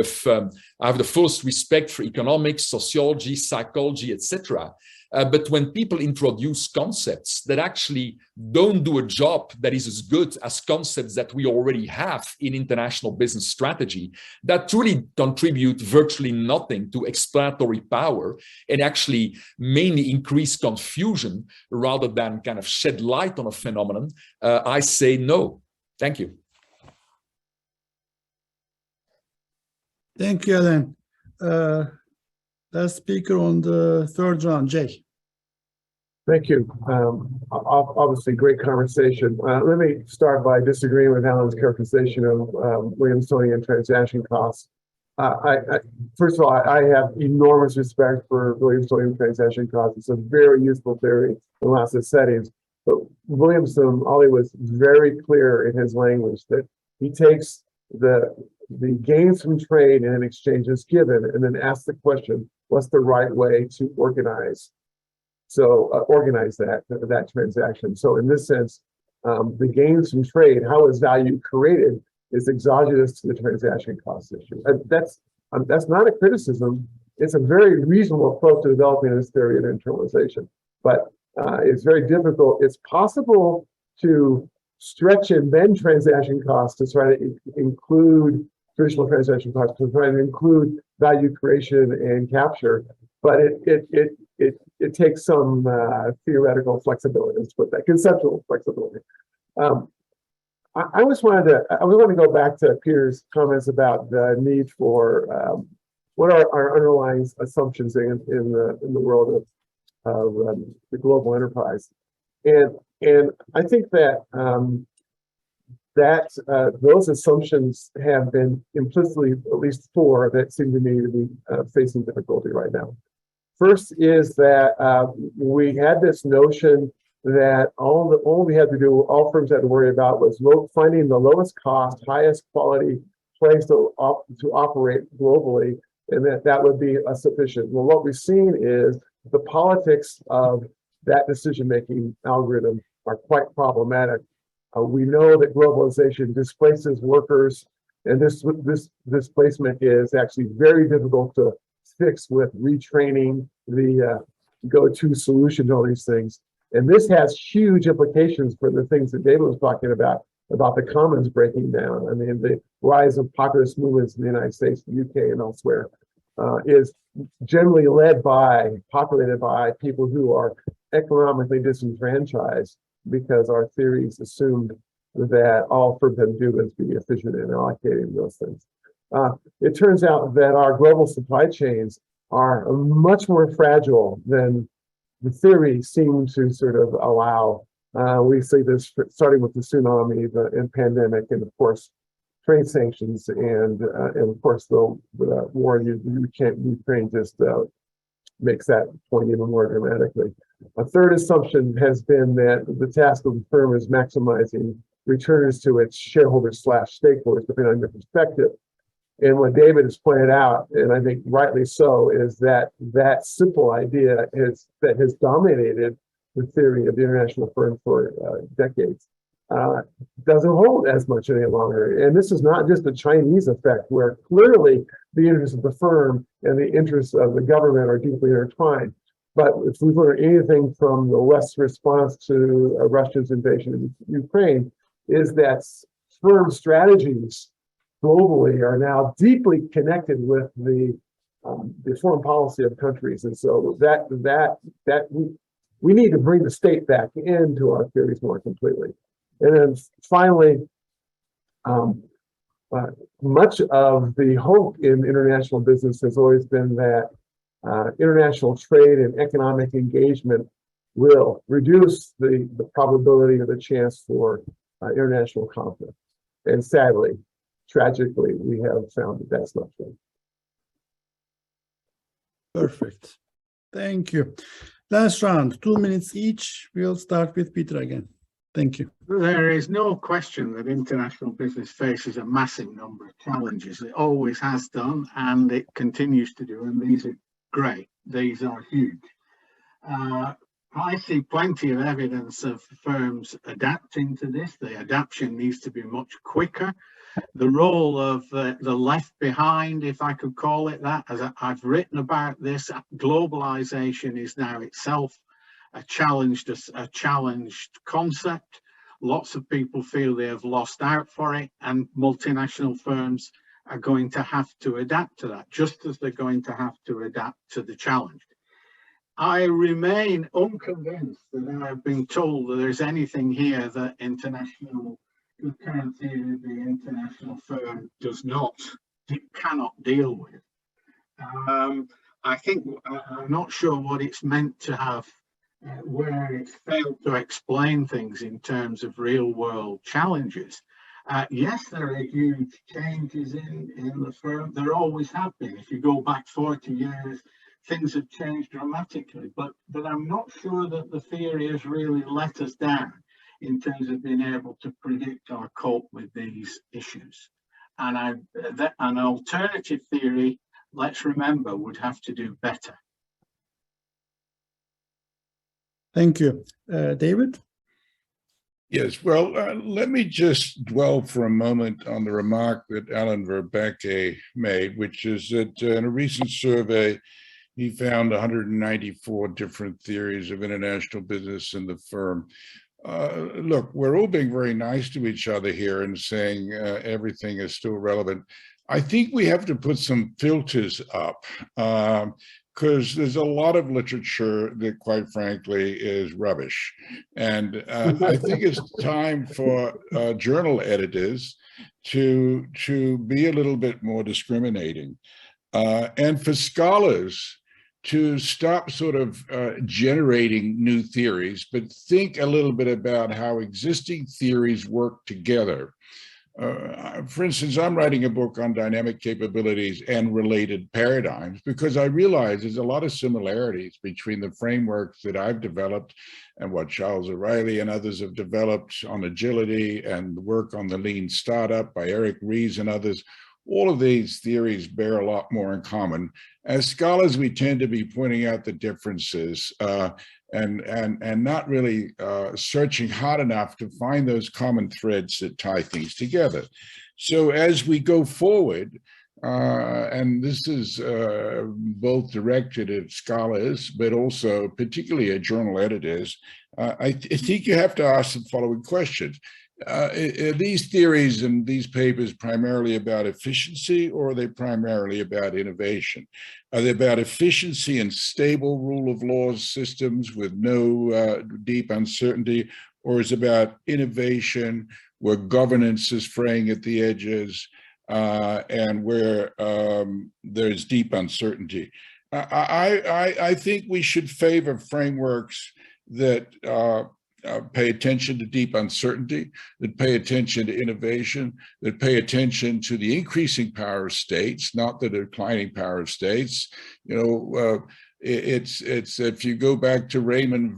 have the fullest respect for economics, sociology, psychology, etc. But when people introduce concepts that actually don't do a job that is as good as concepts that we already have in international business strategy, that truly contribute virtually nothing to explanatory power and actually mainly increase confusion rather than kind of shed light on a phenomenon, I say no. Thank you. Thank you, Alain. Last speaker on the third round, Jay. Thank you. Obviously, great conversation. Let me start by disagreeing with Alain's characterization of Williamsonian transaction costs. First of all, I have enormous respect for Williamsonian transaction costs. It's a very useful theory in lots of settings. But Williamson, Ollie, was very clear in his language that he takes the gains from trade and exchange as given and then asks the question, what's the right way to organize? So organize that transaction. So in this sense, the gains from trade, how is value created, is exogenous to the transaction cost issue. And that's not a criticism. It's a very reasonable approach to developing this theory of internalization. But it's very difficult. It's possible to stretch and bend transaction costs to try to include traditional transaction costs, to try to include value creation and capture. But it takes some theoretical flexibility, let's put that, conceptual flexibility. I want to go back to Peter's comments about the need for what are our underlying assumptions in the world of the global enterprise, and I think that those assumptions have been implicitly, at least four, that seem to me to be facing difficulty right now. First is that we had this notion that all we had to do, all firms had to worry about was finding the lowest cost, highest quality, place to operate globally, and that would be sufficient. Well, what we've seen is the politics of that decision-making algorithm are quite problematic. We know that globalization displaces workers, and this displacement is actually very difficult to fix with retraining, the go-to solution to all these things. And this has huge implications for the things that David was talking about the commons breaking down. I mean, the rise of populist movements in the United States, the UK, and elsewhere is generally populated by people who are economically disenfranchised, because our theories assumed that all for them do is be efficient in allocating those things. It turns out that our global supply chains are much more fragile than the theory seemed to sort of allow. We see this starting with the tsunami, and pandemic, and of course trade sanctions, and of course the war in Ukraine just makes that point even more dramatically. A third assumption has been that the task of the firm is maximizing returns to its shareholders / stakeholders, depending on your perspective. And what David has pointed out, and I think rightly so, is that that simple idea that has dominated the theory of the international firm for decades doesn't hold as much any longer. And this is not just a Chinese effect, where clearly the interests of the firm and the interests of the government are deeply intertwined. But if we've learned anything from the West's response to Russia's invasion of Ukraine, is that firm strategies globally are now deeply connected with the foreign policy of countries. And so that we need to bring the state back into our theories more completely. And then finally, much of the hope in international business has always been that international trade and economic engagement will reduce the probability or the chance for international conflict. And sadly, tragically, we have found that that's not true. Perfect. Thank you. Last round, 2 minutes each. We'll start with Peter again. Thank you. There is no question that international business faces a massive number of challenges. It always has done, and it continues to do, and these are great. These are huge. I see plenty of evidence of firms adapting to this. The adaptation needs to be much quicker. The role of the left behind, if I could call it that, as I've written about this, globalization is now itself a challenged concept. Lots of people feel they have lost out for it, and multinational firms are going to have to adapt to that, just as they're going to have to adapt to the challenge. I remain unconvinced that I've been told that there's anything here that the current theory of the international firm cannot deal with. I think I'm not sure what it's meant to have, where it's failed to explain things in terms of real world challenges. Yes, there are huge changes in the firm. There always have been. If you go back 40 years, things have changed dramatically. But I'm not sure that the theory has really let us down in terms of being able to predict or cope with these issues. And an alternative theory, let's remember, would have to do better. Thank you. David? Yes, well, let me just dwell for a moment on the remark that Alain Verbeke made, which is that in a recent survey, he found 194 different theories of international business in the firm. Look, we're all being very nice to each other here and saying everything is still relevant. I think we have to put some filters up because there's a lot of literature that, quite frankly, is rubbish. And I think it's time for journal editors to be a little bit more discriminating, and for scholars to stop sort of generating new theories, but think a little bit about how existing theories work together. For instance, I'm writing a book on dynamic capabilities and related paradigms because I realize there's a lot of similarities between the frameworks that I've developed and what Charles O'Reilly and others have developed on agility, and the work on the lean startup by Eric Ries and others. all of these theories bear a lot more in common. As scholars, we tend to be pointing out the differences and not really searching hard enough to find those common threads that tie things together. So as we go forward, and this is both directed at scholars, but also particularly at journal editors, I think you have to ask the following questions. Are these theories and these papers primarily about efficiency, or are they primarily about innovation? Are they about efficiency and stable rule of law systems with no deep uncertainty, or is it about innovation where governance is fraying at the edges and where there's deep uncertainty? I think we should favor frameworks that pay attention to deep uncertainty, that pay attention to innovation, that pay attention to the increasing power of states, not the declining power of states. You know, it's if you go back to Raymond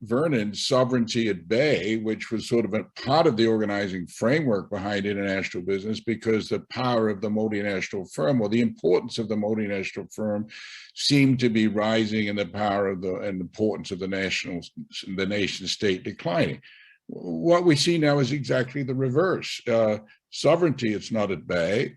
Vernon's Sovereignty at Bay, which was sort of a part of the organizing framework behind international business, because the power of the multinational firm, or the importance of the multinational firm, seemed to be rising, and the power of the and importance of the nation state declining. What we see now is exactly the reverse. Sovereignty, it's not at bay.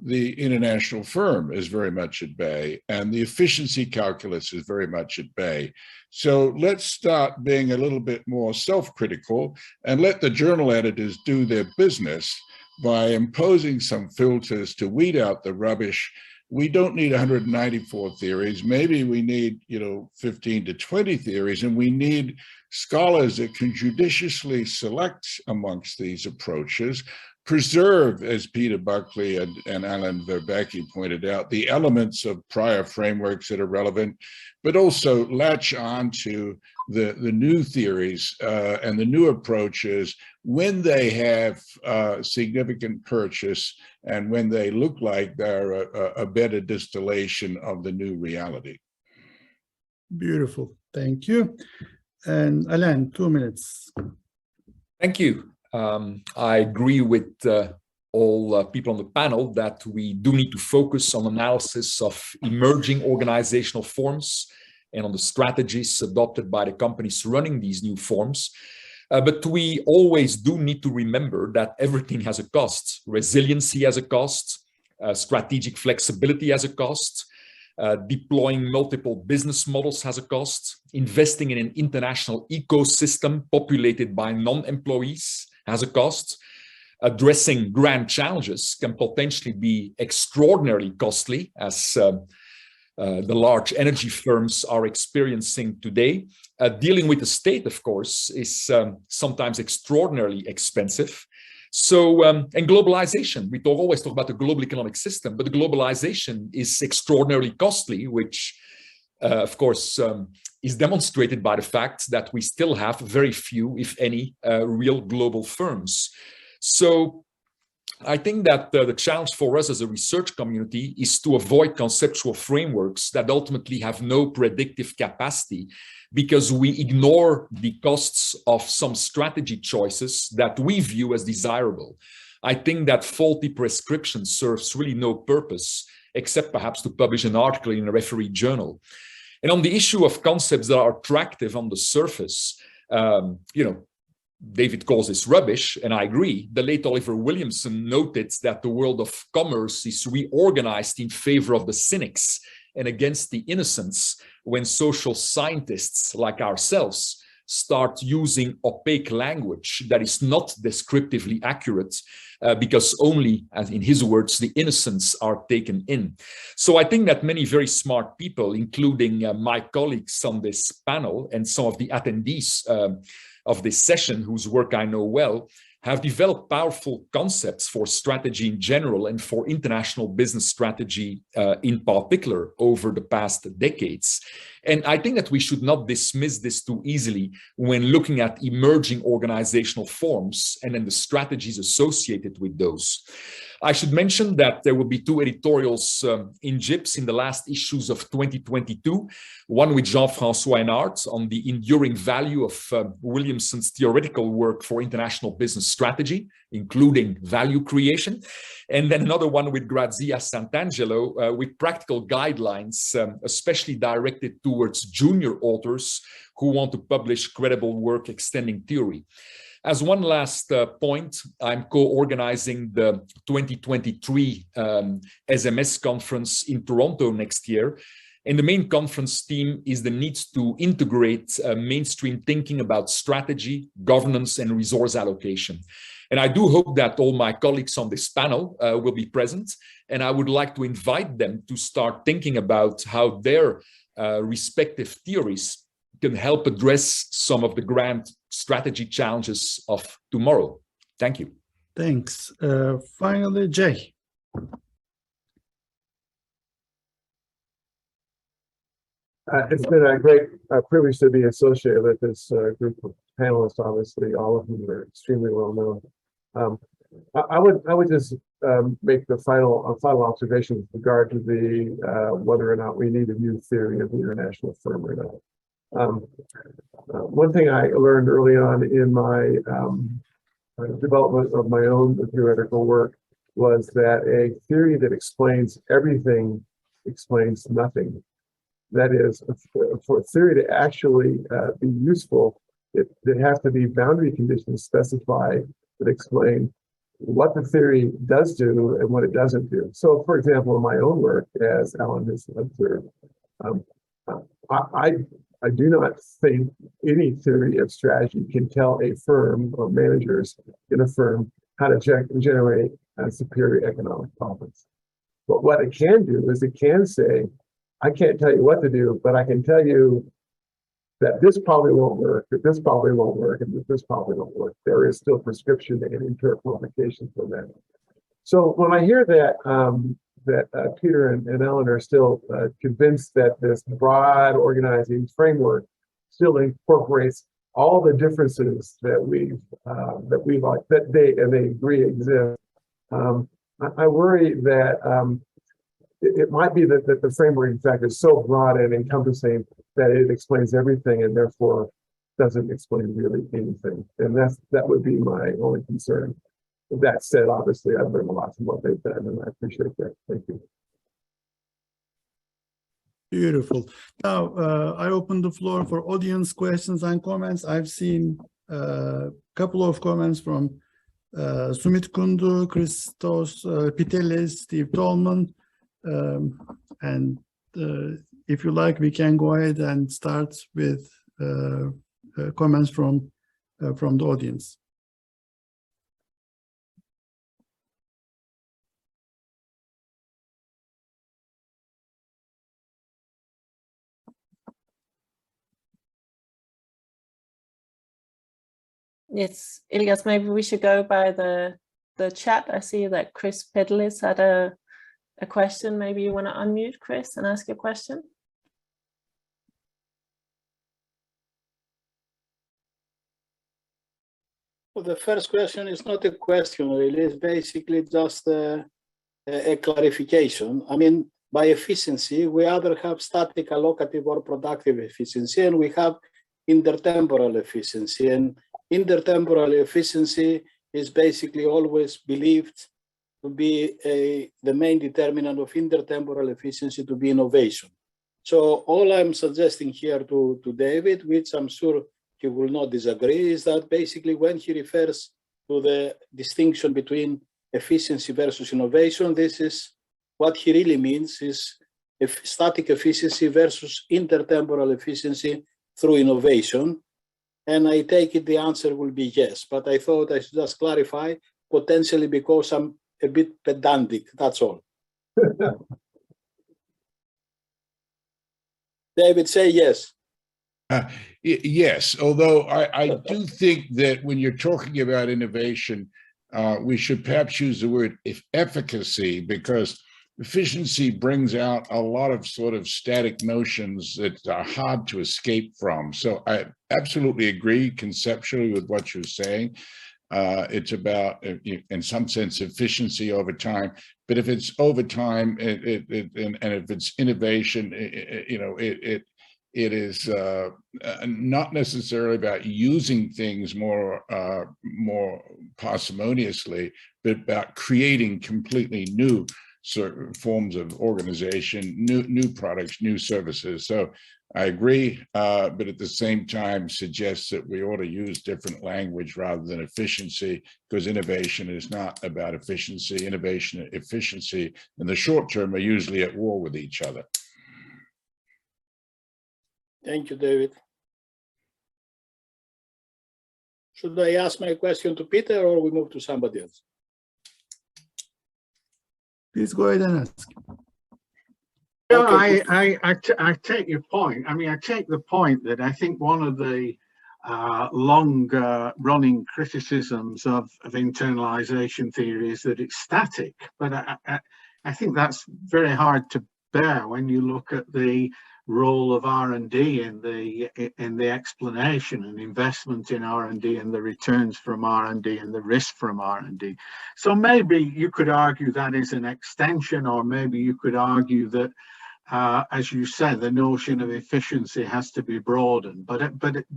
The international firm is very much at bay, and the efficiency calculus is very much at bay. So let's start being a little bit more self-critical and let the journal editors do their business by imposing some filters to weed out the rubbish. We don't need 194 theories. Maybe we need, 15 to 20 theories, and we need scholars that can judiciously select amongst these approaches, preserve, as Peter Buckley and Alain Verbeke pointed out, the elements of prior frameworks that are relevant, but also latch on to the new theories and the new approaches when they have significant purchase and when they look like they're a better distillation of the new reality. Beautiful, thank you. And Alain, 2 minutes. Thank you. I agree with all people on the panel that we do need to focus on analysis of emerging organizational forms and on the strategies adopted by the companies running these new forms. But we always do need to remember that everything has a cost. Resiliency has a cost, strategic flexibility has a cost, deploying multiple business models has a cost, investing in an international ecosystem populated by non-employees has a cost. Addressing grand challenges can potentially be extraordinarily costly, as the large energy firms are experiencing today. Dealing with the state, of course, is sometimes extraordinarily expensive. So, and globalization, we always talk about the global economic system, but the globalization is extraordinarily costly, which, of course, is demonstrated by the fact that we still have very few, if any, real global firms. So I think that the challenge for us as a research community is to avoid conceptual frameworks that ultimately have no predictive capacity, because we ignore the costs of some strategy choices that we view as desirable. I think that faulty prescription serves really no purpose, except perhaps to publish an article in a referee journal. And on the issue of concepts that are attractive on the surface, David calls this rubbish, and I agree. The late Oliver Williamson noted that the world of commerce is reorganized in favor of the cynics and against the innocents when social scientists like ourselves start using opaque language that is not descriptively accurate because only, as in his words, the innocents are taken in. So I think that many very smart people, including my colleagues on this panel and some of the attendees of this session, whose work I know well, have developed powerful concepts for strategy in general and for international business strategy in particular over the past decades. And I think that we should not dismiss this too easily when looking at emerging organizational forms and then the strategies associated with those. I should mention that there will be 2 editorials in JIPS in the last issues of 2022, one with Jean-François Hennard on the enduring value of Williamson's theoretical work for international business strategy, including value creation, and then another one with Grazia Santangelo with practical guidelines, especially directed towards junior authors who want to publish credible work extending theory. As one last point, I'm co-organizing the 2023 SMS conference in Toronto next year. And the main conference theme is the need to integrate mainstream thinking about strategy, governance, and resource allocation. And I do hope that all my colleagues on this panel will be present. And I would like to invite them to start thinking about how their respective theories can help address some of the grand strategy challenges of tomorrow. Thank you. Thanks. Finally, Jay. It's been a great privilege to be associated with this group of panelists. Obviously, all of whom are extremely well known. I would just make the final observation with regard to the whether or not we need a new theory of the international firm or not. One thing I learned early on in my development of my own theoretical work was that a theory that explains everything explains nothing. That is, for a theory to actually be useful, there have to be boundary conditions specified that explain what the theory does do and what it doesn't do. So, for example, in my own work, as Alain has observed, I do not think any theory of strategy can tell a firm or managers in a firm how to generate superior economic profits. But what it can do is it can say, I can't tell you what to do, but I can tell you that this probably won't work, that this probably won't work, and that this probably won't work. There is still prescription and interpretation for that. So when I hear that, Peter and Ellen are still convinced that this broad organizing framework still incorporates all the differences that they agree exist. I worry that it might be that the framework, in fact, is so broad and encompassing that it explains everything and therefore doesn't explain really anything. And that would be my only concern. That said, obviously, I've learned a lot from what they've done, and I appreciate that. Thank you. Beautiful. Now, I open the floor for audience questions and comments. I've seen a couple of comments from Sumit Kundu, Christos Pitelis, Steve Tolman. And if you like, we can go ahead and start with comments from the audience. Yes, Ilias, maybe we should go by the chat. I see that Chris Pedlis had a question. Maybe you want to unmute, Chris, and ask your question. Well, the first question is not a question, really. It's basically just a clarification. I mean, by efficiency, we either have static, allocative, or productive efficiency, and we have intertemporal efficiency. And intertemporal efficiency is basically always believed to be the main determinant of intertemporal efficiency to be innovation. So all I'm suggesting here to David, which I'm sure he will not disagree, is that basically when he refers to the distinction between efficiency versus innovation, this is what he really means is static efficiency versus intertemporal efficiency through innovation. And I take it the answer will be yes, but I thought I should just clarify, potentially because I'm a bit pedantic, that's all. David, say yes. Yes, although I do think that when you're talking about innovation, we should perhaps use the word efficacy, because efficiency brings out a lot of sort of static notions that are hard to escape from. So I absolutely agree conceptually with what you're saying. It's about, in some sense, efficiency over time. But if it's over time, and if it's innovation, it is not necessarily about using things more parsimoniously, but about creating completely new certain forms of organization, new products, new services. So I agree, but at the same time suggests that we ought to use different language rather than efficiency, because innovation is not about efficiency. Innovation and efficiency in the short term are usually at war with each other. Thank you, David. Should I ask my question to Peter or we move to somebody else? Please go ahead and ask. No, Okay. I take your point. I mean, I take the point that I think one of the long running criticisms of internalization theory is that it's static. But I think that's very hard to bear when you look at the role of R&D in the explanation and investment in R&D and the returns from R&D and the risk from R&D. So maybe you could argue that is an extension, or maybe you could argue that, as you said, the notion of efficiency has to be broadened. But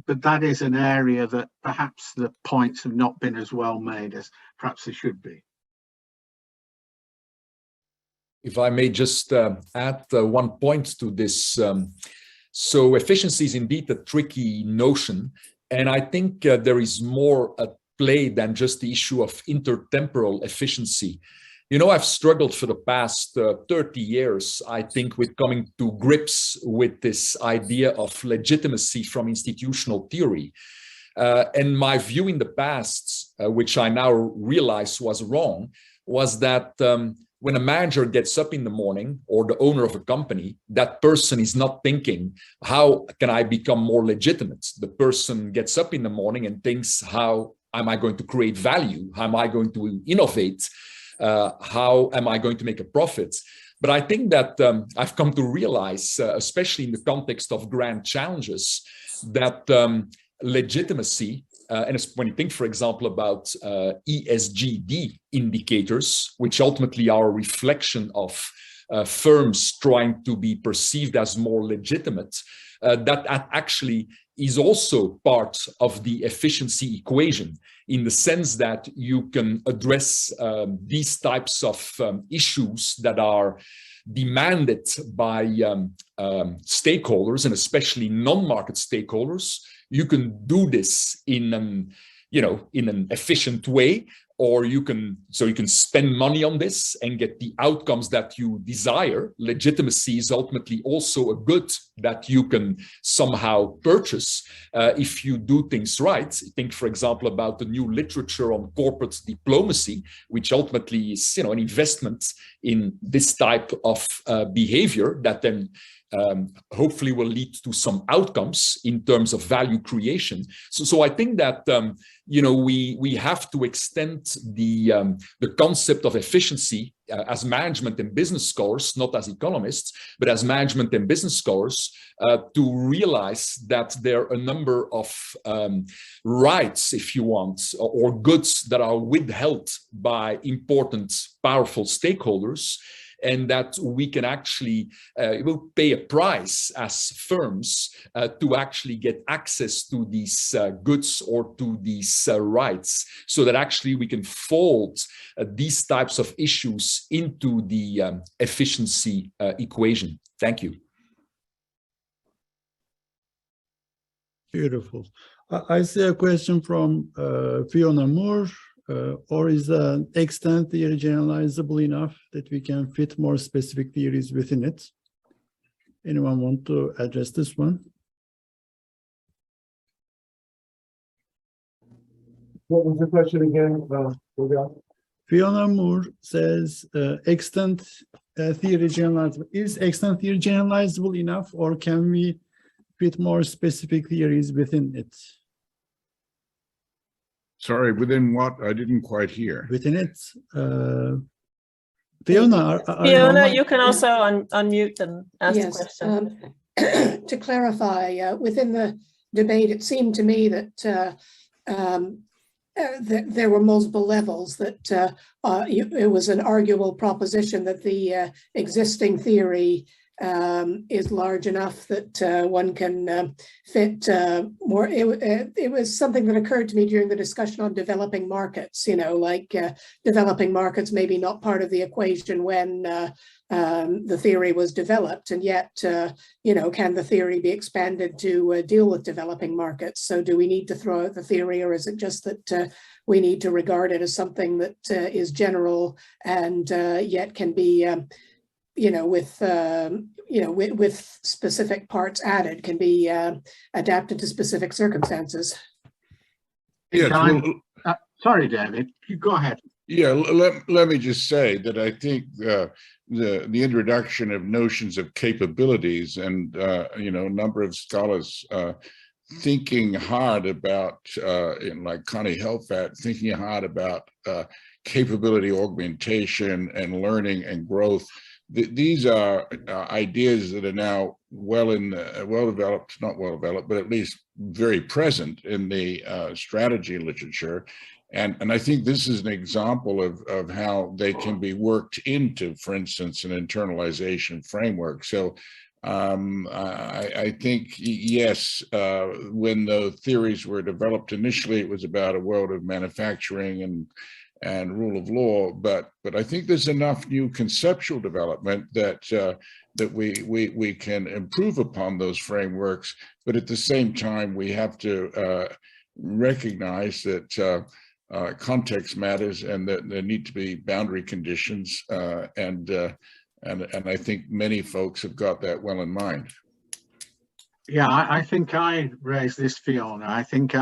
that is an area that perhaps the points have not been as well made as perhaps they should be. If I may just add one point to this. So efficiency is indeed a tricky notion. And I think there is more at play than just the issue of intertemporal efficiency. You know, I've struggled for the past 30 years, I think, with coming to grips with this idea of legitimacy from institutional theory. And my view in the past, which I now realize was wrong, was that when a manager gets up in the morning, or the owner of a company, that person is not thinking, how can I become more legitimate? The person gets up in the morning and thinks, how am I going to create value? How am I going to innovate? How am I going to make a profit? But I think that I've come to realize, especially in the context of grand challenges, that legitimacy, and when you think, for example, about ESGD indicators, which ultimately are a reflection of firms trying to be perceived as more legitimate, that actually is also part of the efficiency equation, in the sense that you can address these types of issues that are demanded by stakeholders, and especially non-market stakeholders. You can do this in an efficient way, or you can spend money on this and get the outcomes that you desire. Legitimacy is ultimately also a good that you can somehow purchase if you do things right. Think, for example, about the new literature on corporate diplomacy, which ultimately is an investment in this type of behavior that then hopefully will lead to some outcomes in terms of value creation. So I think that we have to extend the concept of efficiency as management and business scholars, not as economists, but as management and business scholars, to realize that there are a number of rights, if you want, or goods that are withheld by important, powerful stakeholders, and that we can actually will pay a price as firms to actually get access to these goods or to these rights, so that actually we can fold these types of issues into the efficiency equation. Thank you. Beautiful. I see a question from Fiona Moore. Or is the extent theory generalizable enough that we can fit more specific theories within it? Anyone want to address this one? What was the question again? Fiona Moore says, extent theory generalizable. Is extent theory generalizable enough, or can we fit more specific theories within it? Sorry, within what? I didn't quite hear. Within it. Fiona, Fiona, you can also unmute and ask the question. To clarify, within the debate, it seemed to me that there were multiple levels that it was an arguable proposition that the existing theory is large enough that one can fit more. It was something that occurred to me during the discussion on developing markets, you know, like developing markets maybe not part of the equation when the theory was developed, and yet, you know, can the theory be expanded to deal with developing markets? So do we need to throw out the theory, or is it just that we need to regard it as something that is general and yet can be you know, with specific parts added, can be adapted to specific circumstances? Yes, Sorry, David, you go ahead. Yeah, let me just say that I think the introduction of notions of capabilities and you know, a number of scholars thinking hard about, like Connie Helfat, thinking hard about capability augmentation and learning and growth. These are ideas that are now well developed, not well developed, but at least very present in the strategy literature. And I think this is an example of how they can be worked into, for instance, an internalization framework. So I think, yes, when the theories were developed initially, it was about a world of manufacturing and rule of law, but I think there's enough new conceptual development that that we can improve upon those frameworks. But at the same time, we have to recognize that context matters, and that there need to be boundary conditions, and I think many folks have got that well in mind. Yeah, I think I raised this, Fiona. I think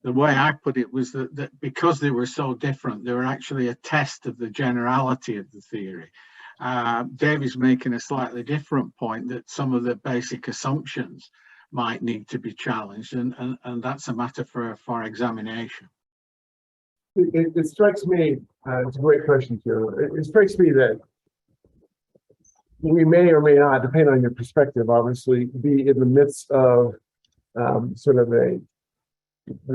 the way I put it was that because they were so different, they were actually a test of the generality of the theory. David's making a slightly different point, that some of the basic assumptions might need to be challenged, and that's a matter for examination. It strikes me, it's a great question, Fiona. It strikes me that we may or may not, depending on your perspective, obviously, be in the midst of sort of the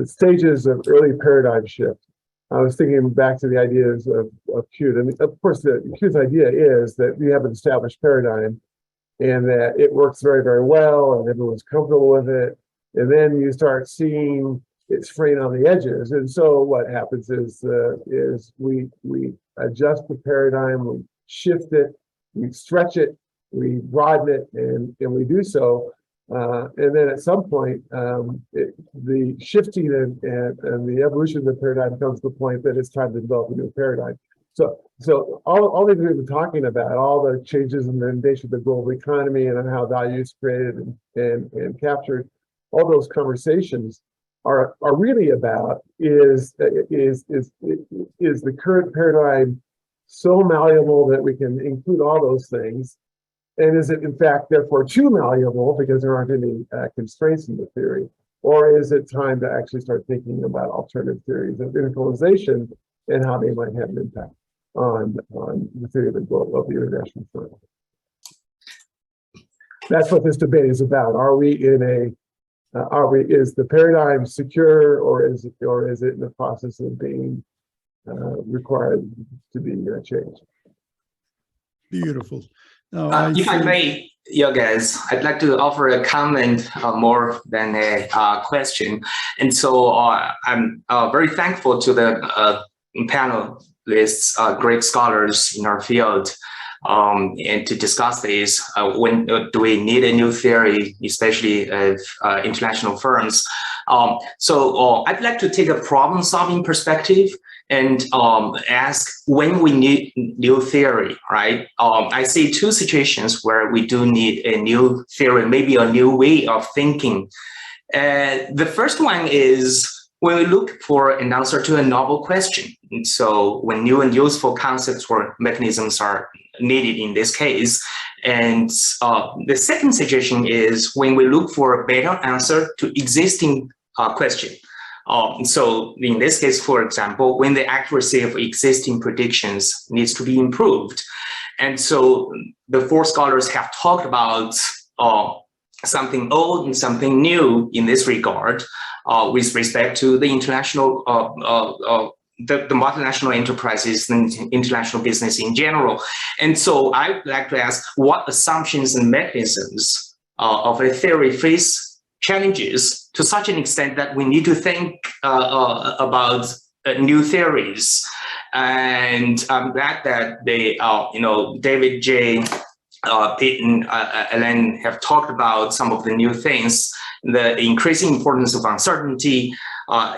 stages of early paradigm shift. I was thinking back to the ideas of Qt. And of course, the Qt's idea is that we have an established paradigm and that it works very, very well and everyone's comfortable with it. And then you start seeing it's fraying on the edges. And so what happens is we adjust the paradigm, we shift it, we stretch it, we broaden it, and we do so. And then at some point, the shifting and the evolution of the paradigm comes to the point that it's time to develop a new paradigm. So all that we've been talking about, all the changes in the nature of the global economy and how value is created and captured, all those conversations are really about is the current paradigm so malleable that we can include all those things? And is it, in fact, therefore too malleable because there aren't any constraints in the theory? Or is it time to actually start thinking about alternative theories of internalization and how they might have an impact on the theory of the international firm? That's what this debate is about. Are we in is the paradigm secure, or is it in the process of being required to be changed? Beautiful. If I may, you guys, I'd like to offer a comment more than a question. And so I'm very thankful to the panelists, great scholars in our field, and to discuss this. When do we need a new theory, especially of international firms? So I'd like to take a problem-solving perspective and ask when we need new theory, right? I see two situations where we do need a new theory, maybe a new way of thinking. The first one is when we look for an answer to a novel question. And so when new and useful concepts or mechanisms are needed in this case. And the second situation is when we look for a better answer to existing question. So in this case, for example, when the accuracy of existing predictions needs to be improved. And so the four scholars have talked about something old and something new in this regard with respect to the international, the multinational enterprises and international business in general. And so I'd like to ask what assumptions and mechanisms of a theory face challenges to such an extent that we need to think about new theories. And I'm glad that they, David J. Pete and Alain have talked about some of the new things, the increasing importance of uncertainty,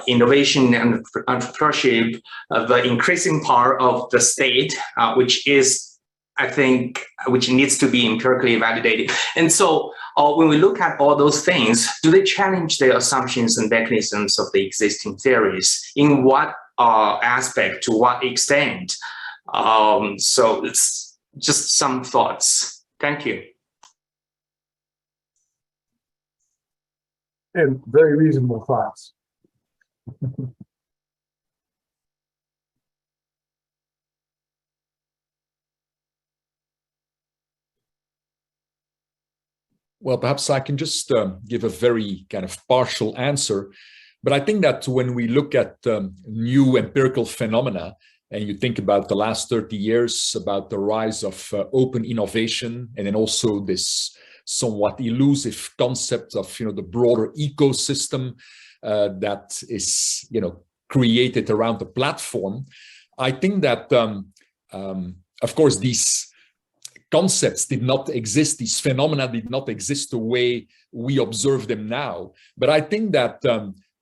innovation and entrepreneurship, the increasing power of the state, which is, I think, which needs to be empirically validated. And so when we look at all those things, do they challenge the assumptions and mechanisms of the existing theories? In what aspect, to what extent? So it's just some thoughts. Thank you. And very reasonable thoughts. Well, perhaps I can just give a very kind of partial answer. But I think that when we look at new empirical phenomena, and you think about the last 30 years, about the rise of open innovation, and then also this somewhat elusive concept of the broader ecosystem that is created around the platform, I think that of course these concepts did not exist, these phenomena did not exist the way we observe them now. But I think that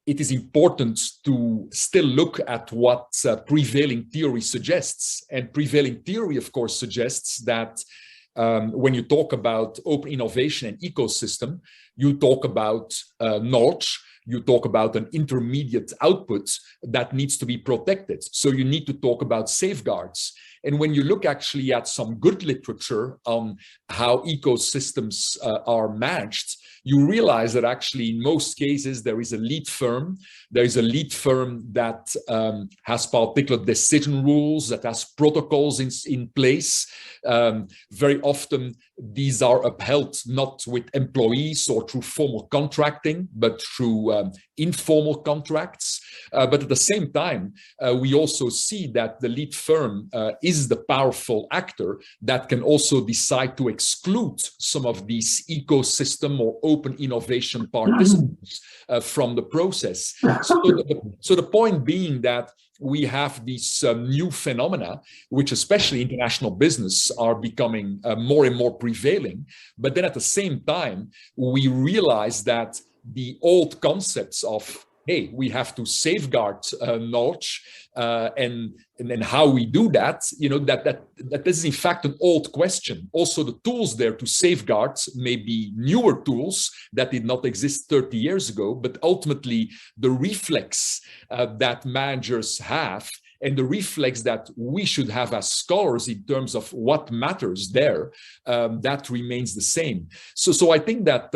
it is important to still look at what prevailing theory suggests. And prevailing theory, of course, suggests that when you talk about open innovation and ecosystem, you talk about knowledge, you talk about an intermediate output that needs to be protected. So you need to talk about safeguards. And when you look actually at some good literature on how ecosystems are managed, you realize that actually in most cases there is a lead firm. There is a lead firm that has particular decision rules, that has protocols in place. Very often these are upheld not with employees or through formal contracting, but through informal contracts. But at the same time, we also see that the lead firm is the powerful actor that can also decide to exclude some of these ecosystem or open innovation participants from the process. So the point being that we have these new phenomena, which especially international business are becoming more and more prevailing. But then at the same time, we realize that the old concepts of, hey, we have to safeguard knowledge and then how we do that, that is in fact an old question. Also, the tools there to safeguard may be newer tools that did not exist 30 years ago, but ultimately the reflex that managers have and the reflex that we should have as scholars in terms of what matters there, that remains the same. So I think that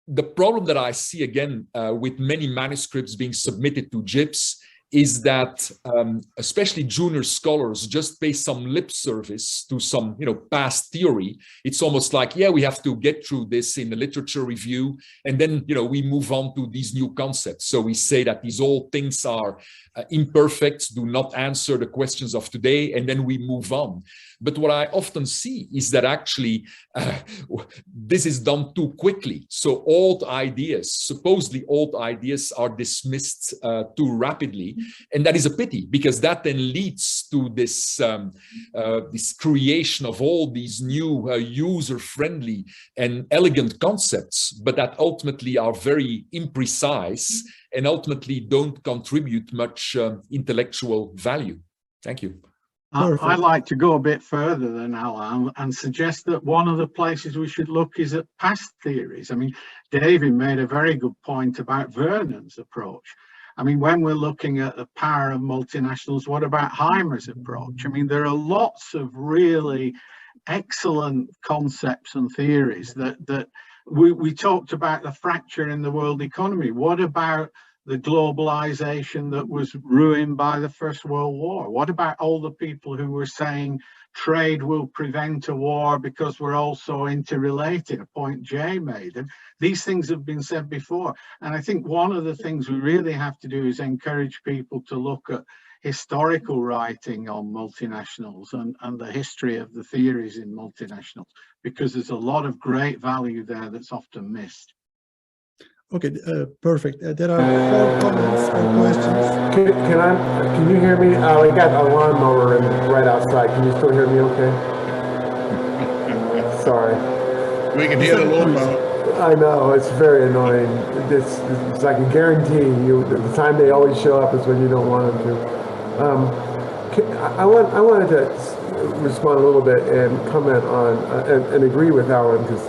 the problem that I see again with many manuscripts being submitted to JIPS is that especially junior scholars just pay some lip service to some past theory. It's almost like, yeah, we have to get through this in the literature review, and then we move on to these new concepts. So we say that these old things are imperfect, do not answer the questions of today, and then we move on. But what I often see is that actually this is done too quickly. So old ideas, supposedly old ideas, are dismissed too rapidly. And that is a pity, because that then leads to this, this creation of all these new user-friendly and elegant concepts, but that ultimately are very imprecise and ultimately don't contribute much intellectual value. Thank you. I'd like to go a bit further than Alain and suggest that one of the places we should look is at past theories. I mean, David made a very good point about Vernon's approach. I mean, when we're looking at the power of multinationals, what about Heimer's approach? I mean, there are lots of really excellent concepts and theories that we talked about the fracture in the world economy. What about the globalization that was ruined by the First World War? What about all the people who were saying trade will prevent a war because we're all so interrelated, a point Jay made? And these things have been said before. And I think one of the things we really have to do is encourage people to look at historical writing on multinationals and the history of the theories in multinationals, because there's a lot of great value there that's often missed. Okay, perfect. There are 4 comments or questions. Can you hear me? We got a lawnmower right outside. Can you still hear me okay? Sorry. We can hear the lawnmower. I know, it's very annoying. It's like a guarantee. The time they always show up is when you don't want them to. I wanted to respond a little bit and comment on and agree with Alan, because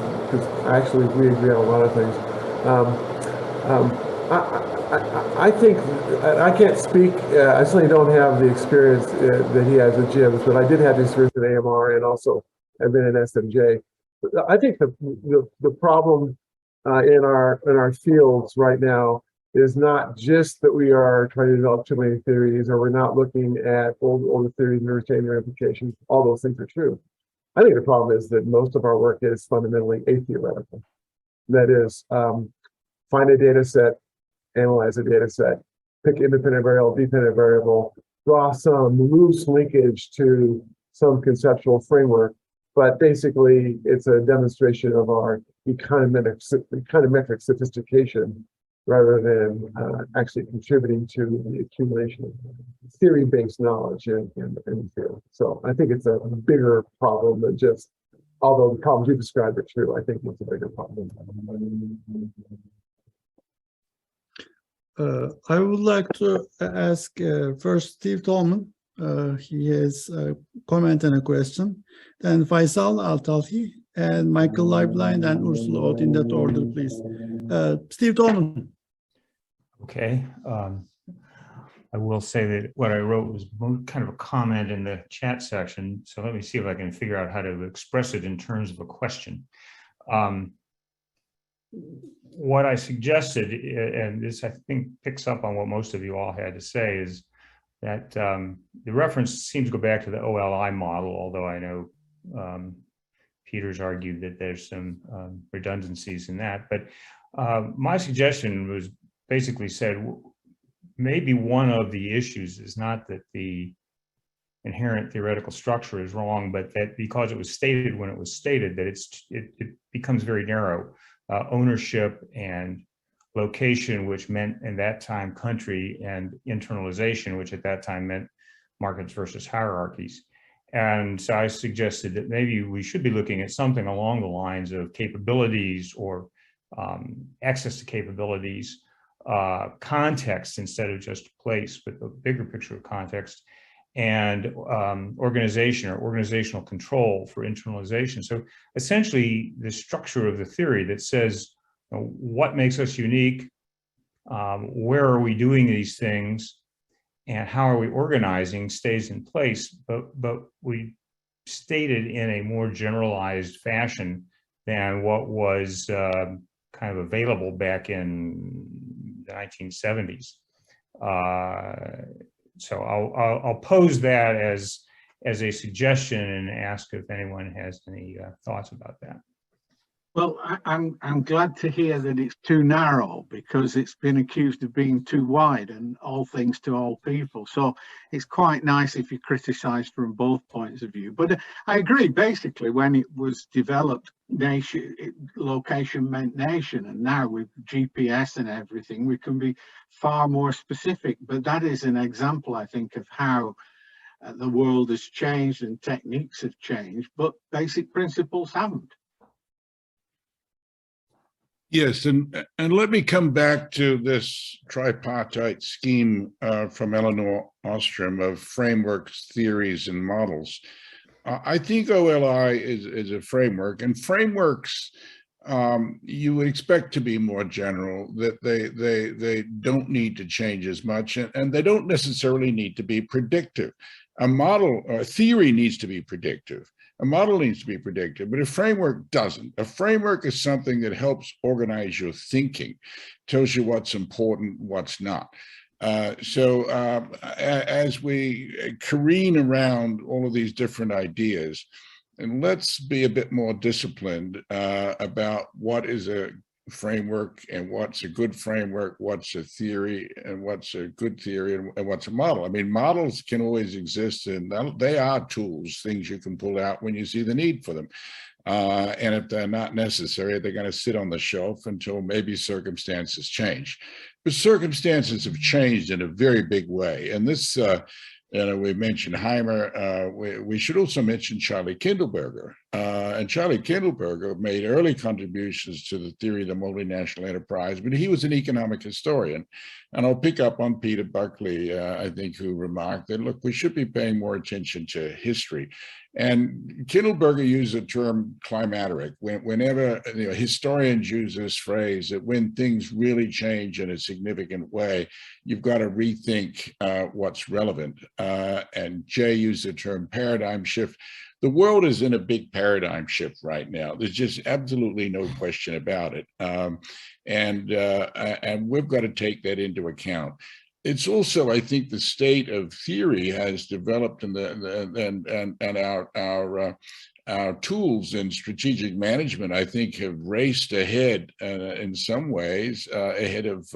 actually we agree on a lot of things. I think I can't speak. I certainly don't have the experience that he has at GIMS, but I did have the experience at AMR, and also I've been in SMJ. I think the problem in our fields right now is not just that we are trying to develop too many theories, or we're not looking at older theories and understanding their implications. All those things are true. I think the problem is that most of our work is fundamentally atheoretical. That is, find a data set, analyze a data set, pick independent variable, dependent variable, draw some loose linkage to some conceptual framework. But basically, it's a demonstration of our econometric sophistication, rather than actually contributing to the accumulation of theory-based knowledge in the field. So I think it's a bigger problem than just, although the problems you described are true, I think it's a bigger problem. I would like to ask first Steve Tolman. He has a comment and a question. Then Faisal Altalhi and Michael Libeline and Ursula Ott, in that order, please. Steve Tolman. Okay. I will say that what I wrote was kind of a comment in the chat section. So let me see if I can figure out how to express it in terms of a question. What I suggested, and this I think picks up on what most of you all had to say, is that the reference seems to go back to the OLI model, although I know Peter's argued that there's some redundancies in that. But my suggestion was basically said, maybe one of the issues is not that the inherent theoretical structure is wrong, but that because it was stated when it was stated, that it becomes very narrow. Ownership and location, which meant in that time country, and internalization, which at that time meant markets versus hierarchies. And so I suggested that maybe we should be looking at something along the lines of capabilities, or access to capabilities, context instead of just place, but the bigger picture of context, and organization or organizational control for internalization. So essentially the structure of the theory that says, you know, what makes us unique, where are we doing these things, and how are we organizing stays in place, but we stated in a more generalized fashion than what was kind of available back in the 1970s. So I'll pose that as a suggestion and ask if anyone has any thoughts about that. Well, I'm glad to hear that it's too narrow, because it's been accused of being too wide and all things to all people. So it's quite nice if you criticize from both points of view. But I agree, basically, when it was developed, location meant nation, and now with GPS and everything, we can be far more specific. But that is an example, I think, of how the world has changed and techniques have changed, but basic principles haven't. Yes, and let me come back to this tripartite scheme from Eleanor Ostrom of frameworks, theories, and models. I think OLI is a framework, and frameworks you would expect to be more general, that they don't need to change as much, and they don't necessarily need to be predictive. A model or a theory needs to be predictive, A model needs to be predictive, but a framework doesn't. A framework is something that helps organize your thinking, tells you what's important, what's not. As we careen around all of these different ideas, and let's be a bit more disciplined about what is a framework and what's a good framework, what's a theory and what's a good theory and what's a model. I mean, models can always exist and they are tools, things you can pull out when you see the need for them. And if they're not necessary, they're going to sit on the shelf until maybe circumstances change. But circumstances have changed in a very big way. And this, we mentioned Heimer. We should also mention Charlie Kindleberger. And Charlie Kindleberger made early contributions to the theory of the multinational enterprise, but he was an economic historian. And I'll pick up on Peter Buckley, I think, who remarked that, look, we should be paying more attention to history. And Kindleberger used the term climateric. Whenever historians use this phrase, that when things really change in a significant way, you've got to rethink what's relevant. And Jay used the term paradigm shift. The world is in a big paradigm shift right now. There's just absolutely no question about it. And we've got to take that into account. It's also, I think, the state of theory has developed, and our tools in strategic management, I think, have raced ahead in some ways, ahead of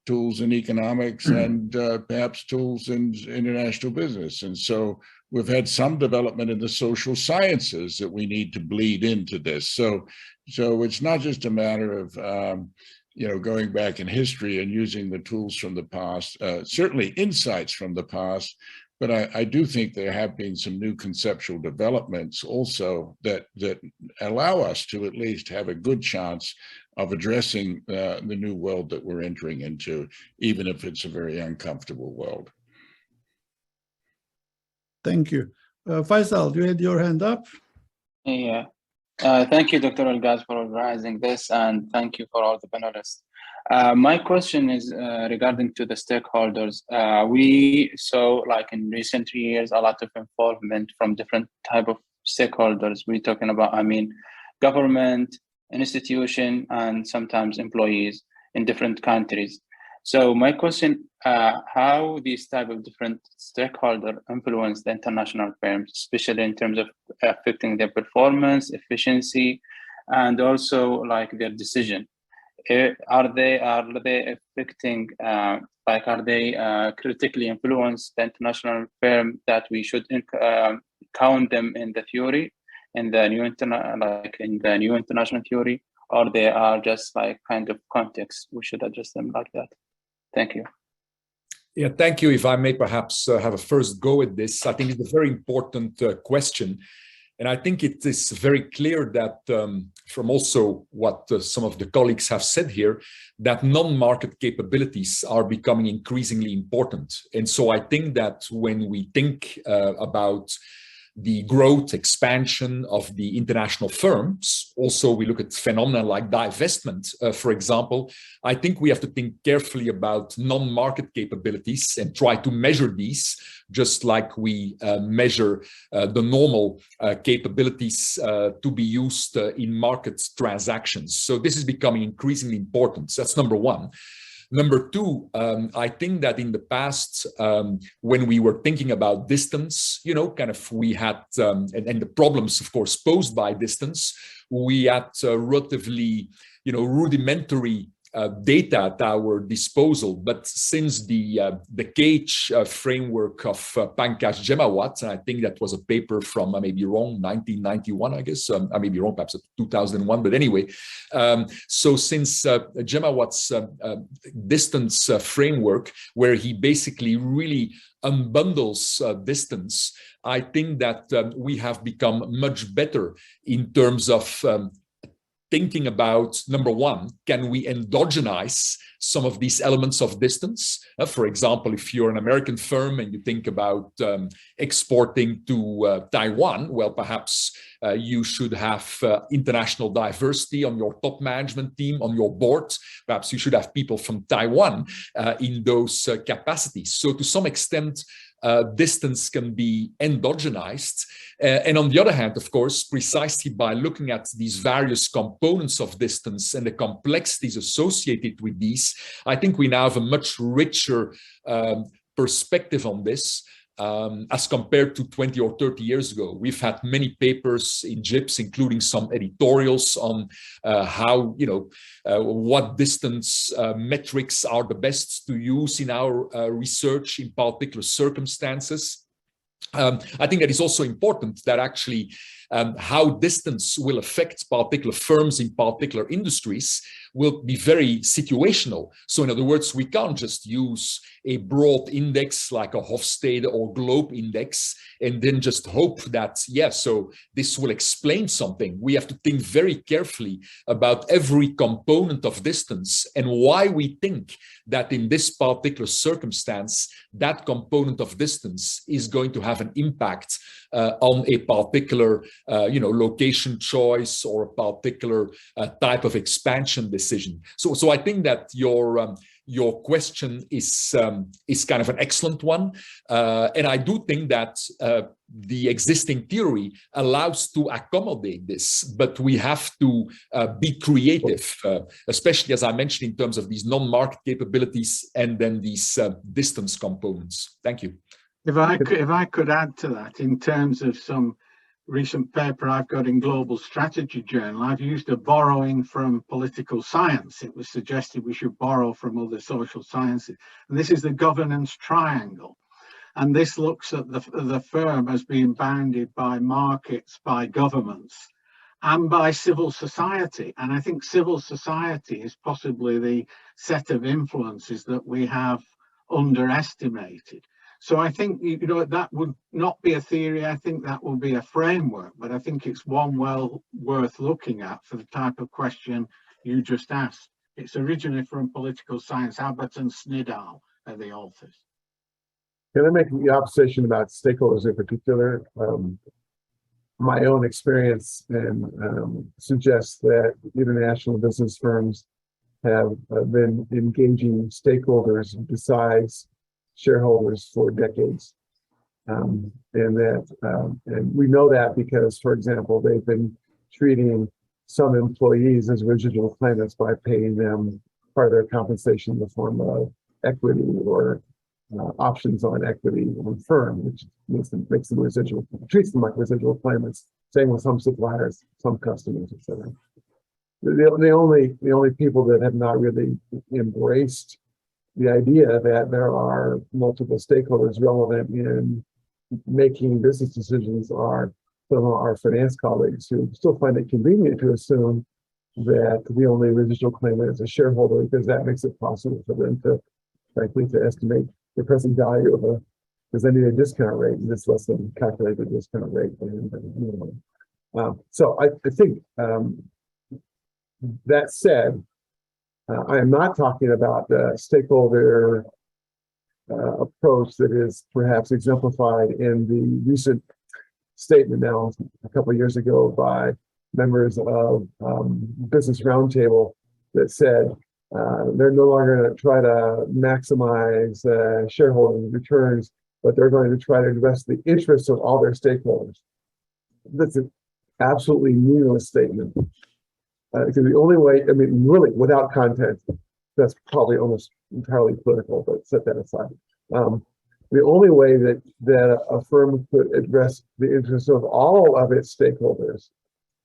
tools in economics and perhaps tools in international business. And so we've had some development in the social sciences that we need to bleed into this. So it's not just a matter of going back in history and using the tools from the past, certainly insights from the past, but I do think there have been some new conceptual developments also that allow us to at least have a good chance of addressing the new world that we're entering into, even if it's a very uncomfortable world. Thank you. Faisal, you had your hand up? Yeah. Thank you, Dr. Elgas, for organizing this, and thank you for all the panelists. My question is regarding to the stakeholders. We saw, like in recent years, a lot of involvement from different type of stakeholders. We're talking about, government, institution, and sometimes employees in different countries. So my question, how these type of different stakeholders influence the international firms, especially in terms of affecting their performance, efficiency, and also like their decision? Are they affecting, are they critically influence the international firm that we should count them in the theory, in the new international theory, or they are just like kind of context? We should address them like that. Thank you. Yeah, thank you. If I may perhaps have a first go at this, I think it's a very important question. And I think it is very clear that from also what some of the colleagues have said here, that non-market capabilities are becoming increasingly important. And so I think that when we think about the growth, expansion of the international firms, also we look at phenomena like divestment, for example, I think we have to think carefully about non-market capabilities and try to measure these just like we measure the normal capabilities to be used in market transactions. So this is becoming increasingly important. So that's number one. Number two, I think that in the past, when we were thinking about distance, we had, and the problems, of course, posed by distance, we had relatively, rudimentary data at our disposal. But since the CAGE framework of Pankaj Jemawat, and I think that was a paper from, I may be wrong, 1991, I guess, I may be wrong, perhaps 2001, but anyway. So since Jemawat's distance framework, where he basically really unbundles distance, I think that we have become much better in terms of thinking about, number one, can we endogenize some of these elements of distance? For example, if you're an American firm and you think about exporting to Taiwan, well, perhaps you should have international diversity on your top management team, on your board. Perhaps you should have people from Taiwan in those capacities. So to some extent, distance can be endogenized. And on the other hand, of course, precisely by looking at these various components of distance and the complexities associated with these, I think we now have a much richer perspective on this. As compared to 20 or 30 years ago. We've had many papers in JIPS, including some editorials on how, what distance metrics are the best to use in our research in particular circumstances. I think that is also important that actually how distance will affect particular firms in particular industries will be very situational. So in other words, we can't just use a broad index like a Hofstede or Globe index and then just hope that, yeah, so this will explain something. We have to think very carefully about every component of distance and why we think that in this particular circumstance, that component of distance is going to have an impact on a particular location choice or a particular type of expansion decision. So I think that your question is kind of an excellent one, and I do think that the existing theory allows to accommodate this, but we have to be creative, especially as I mentioned in terms of these non-market capabilities and then these distance components. Thank you. If I could add to that, in terms of some recent paper I've got in Global Strategy Journal, I've used a borrowing from political science. It was suggested we should borrow from other social sciences. And this is the governance triangle. And this looks at the firm as being bounded by markets, by governments, and by civil society. And I think civil society is possibly the set of influences that we have underestimated. So I think, that would not be a theory. I think that will be a framework, but I think it's one well worth looking at for the type of question you just asked. It's originally from political science. Abbott and Snidal are the authors. Can I make the observation about stakeholders in particular? My own experience suggests that international business firms have been engaging stakeholders besides shareholders for decades, and we know that because, for example, they've been treating some employees as residual claimants by paying them part of their compensation in the form of equity or options on equity on firm, which makes them treats them like residual claimants. Same with some suppliers, some customers, etc. The only people that have not really embraced the idea that there are multiple stakeholders relevant in making business decisions are some of our finance colleagues who still find it convenient to assume that the only residual claimant is a shareholder because that makes it possible for them to, frankly, to estimate the present value of because they need a discount rate and it's less than calculated discount rate. So I think that said, I am not talking about the stakeholder approach that is perhaps exemplified in the recent statement now a couple of years ago by members of Business Roundtable that said they're no longer going to try to maximize shareholder returns, but they're going to try to address the interests of all their stakeholders. That's an absolutely meaningless statement. Because the only way, I mean, really, without content, that's probably almost entirely political, but set that aside. The only way that a firm could address the interests of all of its stakeholders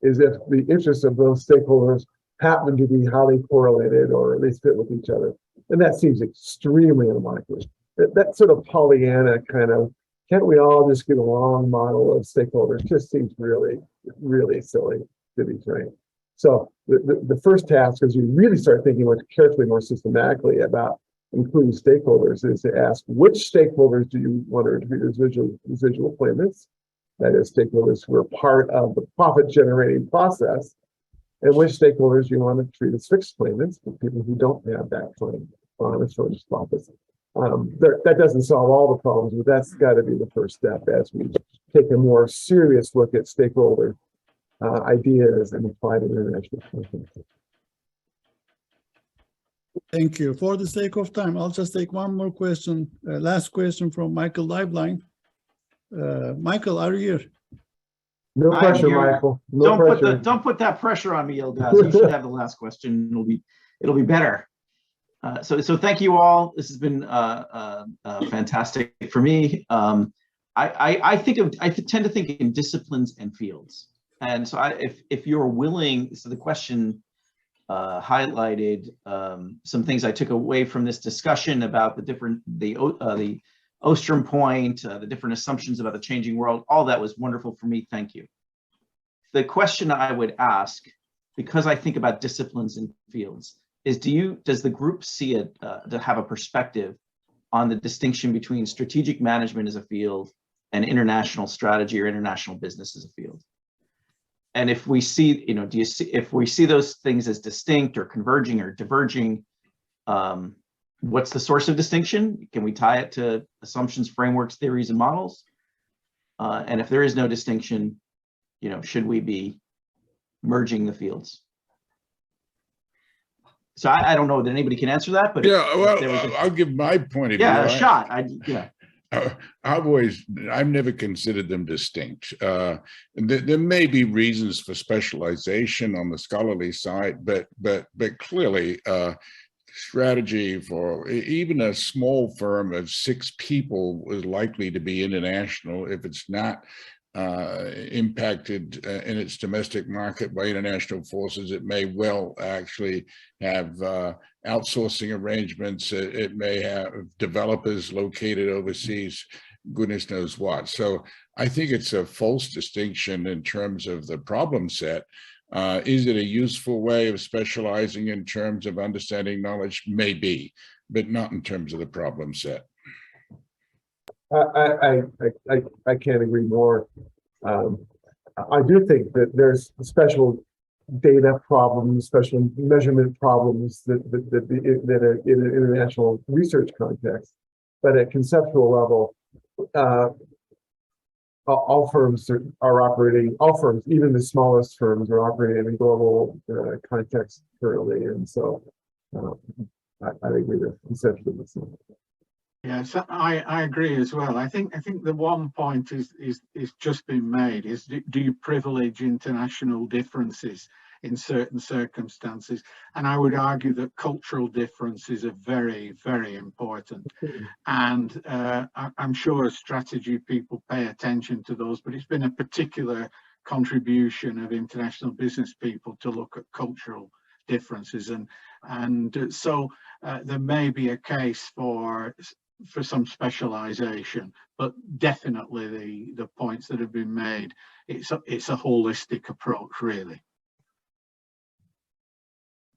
is if the interests of those stakeholders happen to be highly correlated or at least fit with each other. And that seems extremely unlikely. That sort of Pollyanna kind of, can't we all just get along model of stakeholders just seems really, really silly to be frank. So the first task is you really start thinking much carefully, more systematically about including stakeholders is to ask which stakeholders do you want to treat as residual claimants, that is stakeholders who are part of the profit generating process, and which stakeholders you want to treat as fixed claimants, people who don't have that claim on a source profit. That doesn't solve all the problems, but that's got to be the first step as we take a more serious look at stakeholder ideas and apply to international context. Thank you. For the sake of time, I'll just take one more question. Last question from Michael Liveline. Michael, are you here? No pressure, Michael. No pressure. Don't put that pressure on me, Ilgaz. You should have the last question. It'll be better. So thank you all. This has been fantastic for me. I tend to think in disciplines and fields. And so if you're willing, so the question highlighted some things I took away from this discussion about the Ostrom point, the different assumptions about the changing world. All that was wonderful for me. Thank you. The question I would ask, because I think about disciplines and fields, is does the group see it to have a perspective on the distinction between strategic management as a field and international strategy or international business as a field? And if we see, if we see those things as distinct or converging or diverging, what's the source of distinction? Can we tie it to assumptions, frameworks, theories, and models? And if there is no distinction, should we be merging the fields? So I don't know that anybody can answer that, but yeah, well, I'll give my point of view. Yeah, a shot. I've never considered them distinct. There may be reasons for specialization on the scholarly side, but clearly strategy for even a small firm of 6 people is likely to be international if it's not impacted in its domestic market by international forces. It may well actually have outsourcing arrangements. It may have developers located overseas, goodness knows what. So I think it's a false distinction in terms of the problem set. Is it a useful way of specializing in terms of understanding knowledge? Maybe, but not in terms of the problem set. I can't agree more. I do think that there's special data problems, special measurement problems that are in an international research context. But at conceptual level, all firms are operating. All firms, even the smallest firms, are operating in a global context currently, and so I agree with conceptually. Yes, I agree as well. I think the one point is just been made is, do you privilege international differences in certain circumstances? And I would argue that cultural differences are very, very important. And I'm sure strategy people pay attention to those, but it's been a particular contribution of international business people to look at cultural differences. And so there may be a case for some specialization, but definitely the points that have been made, it's a holistic approach, really.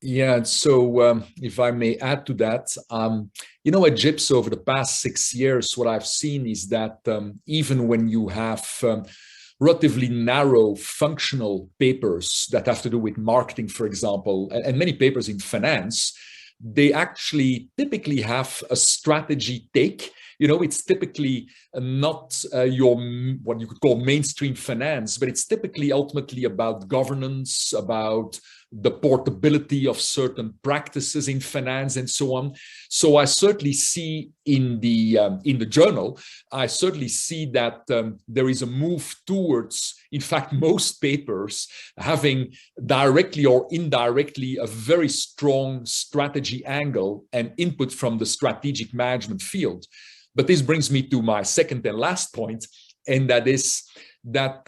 Yeah, so if I may add to that, at JIPS over the past 6 years, what I've seen is that even when you have relatively narrow functional papers that have to do with marketing, for example, and many papers in finance, they actually typically have a strategy take. It's typically not your what you could call mainstream finance, but it's typically ultimately about governance, about the portability of certain practices in finance and so on. So I certainly see in the journal, I certainly see that there is a move towards, in fact, most papers having directly or indirectly a very strong strategy angle and input from the strategic management field. But this brings me to my second and last point, and that is that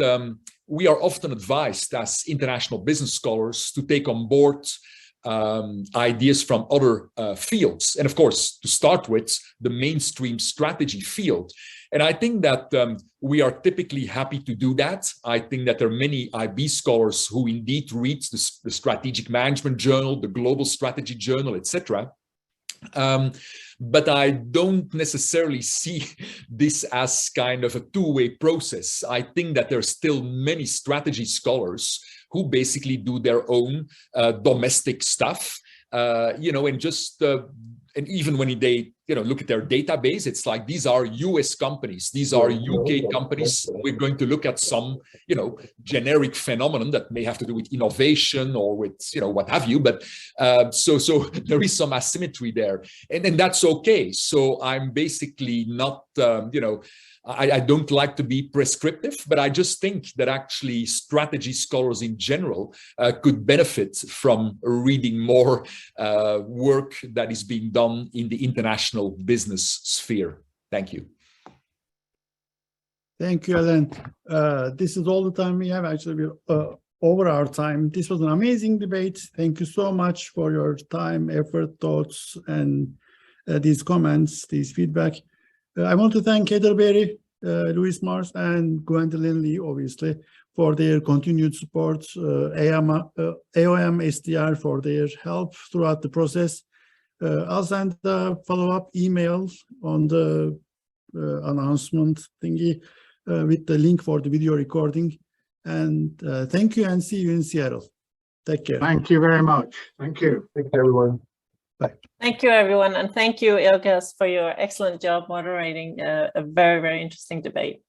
we are often advised as international business scholars to take on board ideas from other fields. And of course, to start with, the mainstream strategy field. And I think that we are typically happy to do that. I think that there are many IB scholars who indeed read the Strategic Management Journal, the Global Strategy Journal, etc. But I don't necessarily see this as kind of a two-way process. I think that there are still many strategy scholars who basically do their own domestic stuff, and just and even when they look at their database, it's like these are US companies, these are UK companies. We're going to look at some generic phenomenon that may have to do with innovation or with what have you. But so there is some asymmetry there, and that's okay. So I'm basically not I don't like to be prescriptive, but I just think that actually strategy scholars in general could benefit from reading more work that is being done in the international business sphere. Thank you. Thank you, Alain. This is all the time we have. Actually, we're over our time. This was an amazing debate. Thank you so much for your time, effort, thoughts, and these comments, these feedback. I want to thank Heather Berry, Louis Mars, and Gwendolyn Lee, obviously, for their continued support, AOM STR for their help throughout the process. I'll send a follow-up email on the announcement thingy with the link for the video recording. And thank you, and see you in Seattle. Take care. Thank you very much. Thank you. Thanks, everyone. Bye. Thank you, everyone. And thank you, Ilgas, for your excellent job moderating a very, very interesting debate.